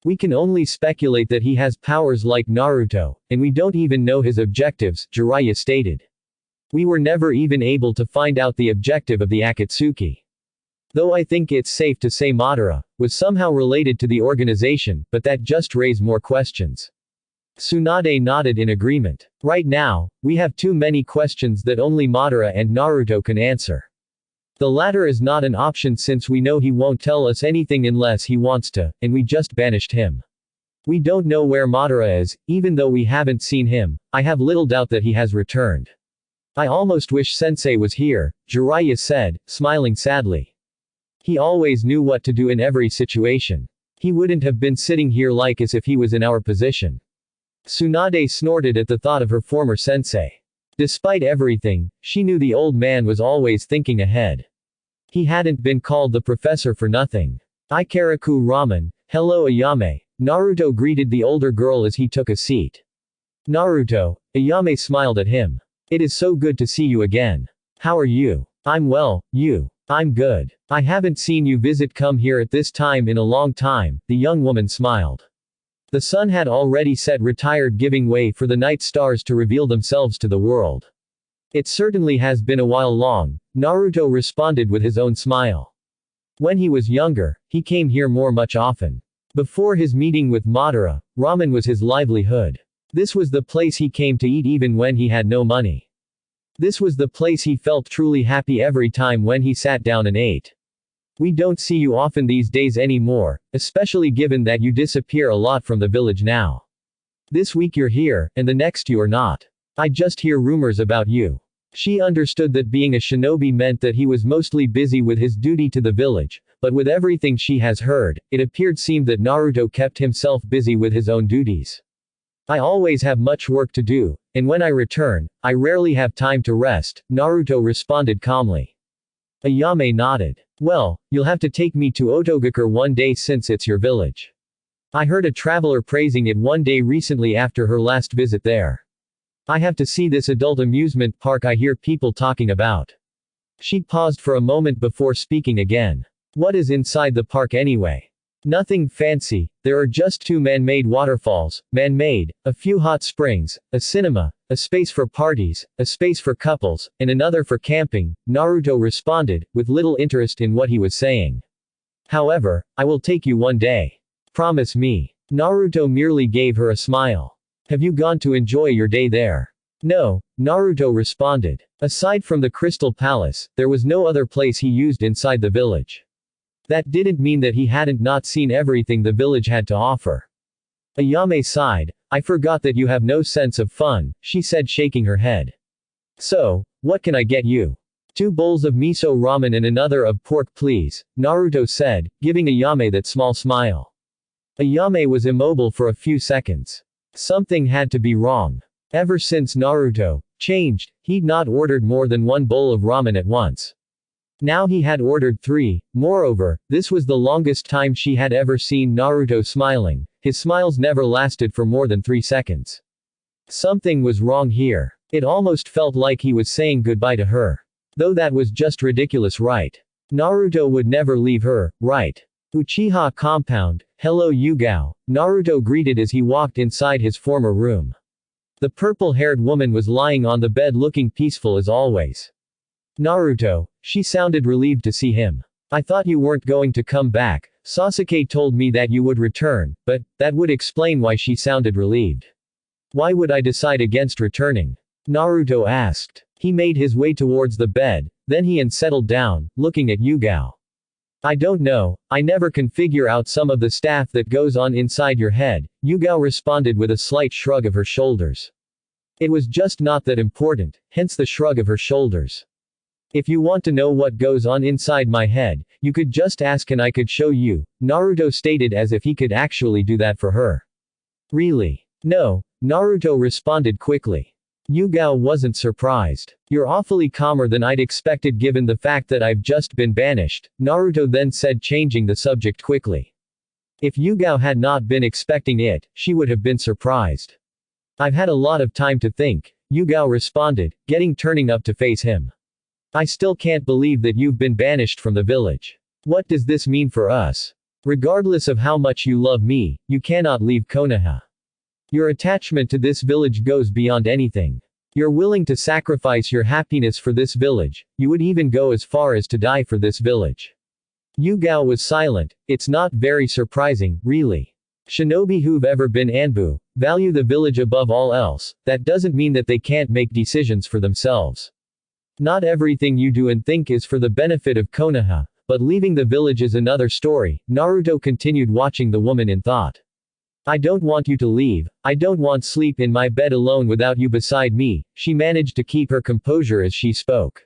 We can only speculate that he has powers like Naruto, and we don't even know his objectives, Jiraiya stated. We were never even able to find out the objective of the Akatsuki. Though I think it's safe to say Madara was somehow related to the organization, but that just raised more questions. Tsunade nodded in agreement. Right now, we have too many questions that only Madara and Naruto can answer. The latter is not an option since we know he won't tell us anything unless he wants to, and we just banished him. We don't know where Madara is, even though we haven't seen him. I have little doubt that he has returned. I almost wish Sensei was here, Jiraiya said, smiling sadly. He always knew what to do in every situation. He wouldn't have been sitting here like as if he was in our position. Tsunade snorted at the thought of her former sensei. Despite everything, she knew the old man was always thinking ahead. He hadn't been called the professor for nothing. Ikaraku Ramen, hello Ayame, Naruto greeted the older girl as he took a seat. Naruto, Ayame smiled at him. It is so good to see you again. How are you? I'm well, you? I'm good. I haven't seen you come here at this time in a long time, the young woman smiled. The sun had already set, retired, giving way for the night stars to reveal themselves to the world. It certainly has been a while long, Naruto responded with his own smile. When he was younger, he came here much often. Before his meeting with Madara, ramen was his livelihood. This was the place he came to eat even when he had no money. This was the place he felt truly happy every time when he sat down and ate. We don't see you often these days anymore, especially given that you disappear a lot from the village now. This week you're here, and the next you are not. I just hear rumors about you. She understood that being a shinobi meant that he was mostly busy with his duty to the village, but with everything she has heard, it seemed that Naruto kept himself busy with his own duties. I always have much work to do, and when I return, I rarely have time to rest, Naruto responded calmly. Ayame nodded. Well, you'll have to take me to Otogakure one day since it's your village. I heard a traveler praising it one day recently after her last visit there. I have to see this adult amusement park I hear people talking about. She paused for a moment before speaking again. What is inside the park anyway? Nothing fancy, there are just 2 man-made waterfalls, man-made, a few hot springs, a cinema, a space for parties, a space for couples, and another for camping, Naruto responded, with little interest in what he was saying. However, I will take you one day. Promise me. Naruto merely gave her a smile. Have you gone to enjoy your day there? No, Naruto responded. Aside from the Crystal Palace, there was no other place he used inside the village. That didn't mean that he hadn't not seen everything the village had to offer. Ayame sighed. I forgot that you have no sense of fun, she said shaking her head. So, what can I get you? 2 bowls of miso ramen and another of pork please, Naruto said, giving Ayame that small smile. Ayame was immobile for a few seconds. Something had to be wrong. Ever since Naruto changed, he'd not ordered more than 1 bowl of ramen at once. Now he had ordered 3, moreover, this was the longest time she had ever seen Naruto smiling, his smiles never lasted for more than 3 seconds. Something was wrong here. It almost felt like he was saying goodbye to her. Though that was just ridiculous, right? Naruto would never leave her, right? Uchiha compound, hello Yugao, Naruto greeted as he walked inside his former room. The purple-haired woman was lying on the bed looking peaceful as always. Naruto, she sounded relieved to see him. I thought you weren't going to come back, Sasuke told me that you would return, but, that would explain why she sounded relieved. Why would I decide against returning? Naruto asked. He made his way towards the bed, then he settled down, looking at Yugao. I don't know, I never can figure out some of the stuff that goes on inside your head, Yugao responded with a slight shrug of her shoulders. It was just not that important, hence the shrug of her shoulders. If you want to know what goes on inside my head, you could just ask and I could show you, Naruto stated as if he could actually do that for her. Really? No, Naruto responded quickly. Yugao wasn't surprised. You're awfully calmer than I'd expected given the fact that I've just been banished, Naruto then said changing the subject quickly. If Yugao had not been expecting it, she would have been surprised. I've had a lot of time to think, Yugao responded, turning up to face him. I still can't believe that you've been banished from the village. What does this mean for us? Regardless of how much you love me, you cannot leave Konoha. Your attachment to this village goes beyond anything. You're willing to sacrifice your happiness for this village, you would even go as far as to die for this village. Yugao was silent. It's not very surprising, really. Shinobi who've ever been Anbu, value the village above all else, that doesn't mean that they can't make decisions for themselves. Not everything you do and think is for the benefit of Konoha, but leaving the village is another story, Naruto continued watching the woman in thought. I don't want you to leave, I don't want sleep in my bed alone without you beside me, she managed to keep her composure as she spoke.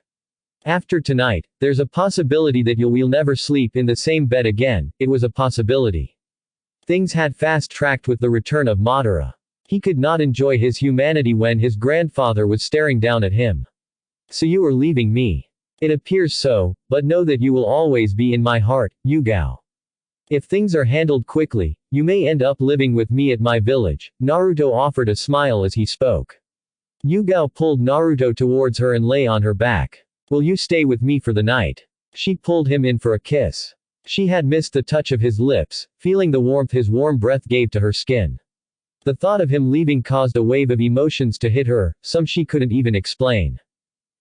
After tonight, there's a possibility that we'll never sleep in the same bed again, it was a possibility. Things had fast-tracked with the return of Madara. He could not enjoy his humanity when his grandfather was staring down at him. So you are leaving me. It appears so, but know that you will always be in my heart, Yugao. If things are handled quickly, you may end up living with me at my village, Naruto offered a smile as he spoke. Yugao pulled Naruto towards her and lay on her back. Will you stay with me for the night? She pulled him in for a kiss. She had missed the touch of his lips, feeling the warmth his warm breath gave to her skin. The thought of him leaving caused a wave of emotions to hit her, some she couldn't even explain.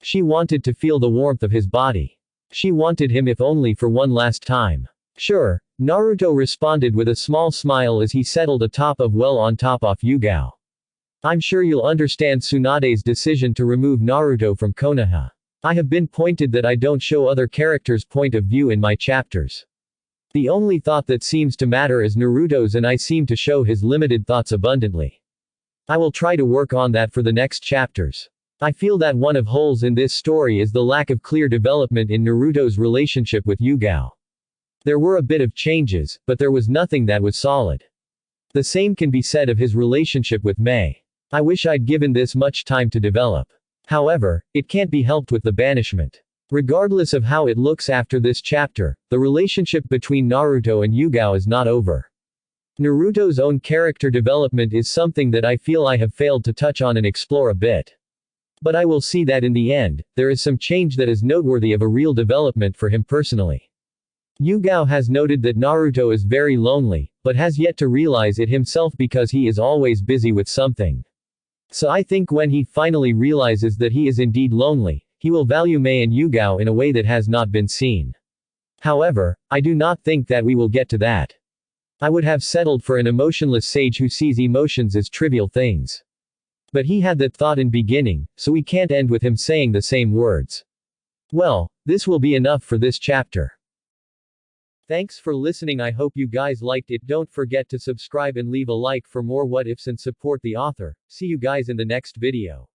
She wanted to feel the warmth of his body. She wanted him if only for one last time. Sure, Naruto responded with a small smile as he settled atop of Yugao. I'm sure you'll understand Tsunade's decision to remove Naruto from Konoha. I have been pointed that I don't show other characters' point of view in my chapters. The only thought that seems to matter is Naruto's and I seem to show his limited thoughts abundantly. I will try to work on that for the next chapters. I feel that one of holes in this story is the lack of clear development in Naruto's relationship with Yugao. There were a bit of changes, but there was nothing that was solid. The same can be said of his relationship with Mei. I wish I'd given this much time to develop. However, it can't be helped with the banishment. Regardless of how it looks after this chapter, the relationship between Naruto and Yugao is not over. Naruto's own character development is something that I feel I have failed to touch on and explore a bit. But I will see that in the end, there is some change that is noteworthy of a real development for him personally. Yugao has noted that Naruto is very lonely, but has yet to realize it himself because he is always busy with something. So I think when he finally realizes that he is indeed lonely, he will value Mei and Yugao in a way that has not been seen. However, I do not think that we will get to that. I would have settled for an emotionless sage who sees emotions as trivial things. But he had that thought in beginning, so we can't end with him saying the same words. Well, this will be enough for this chapter. Thanks for listening. I hope you guys liked it. Don't forget to subscribe and leave a like for more what ifs and support the author. See you guys in the next video.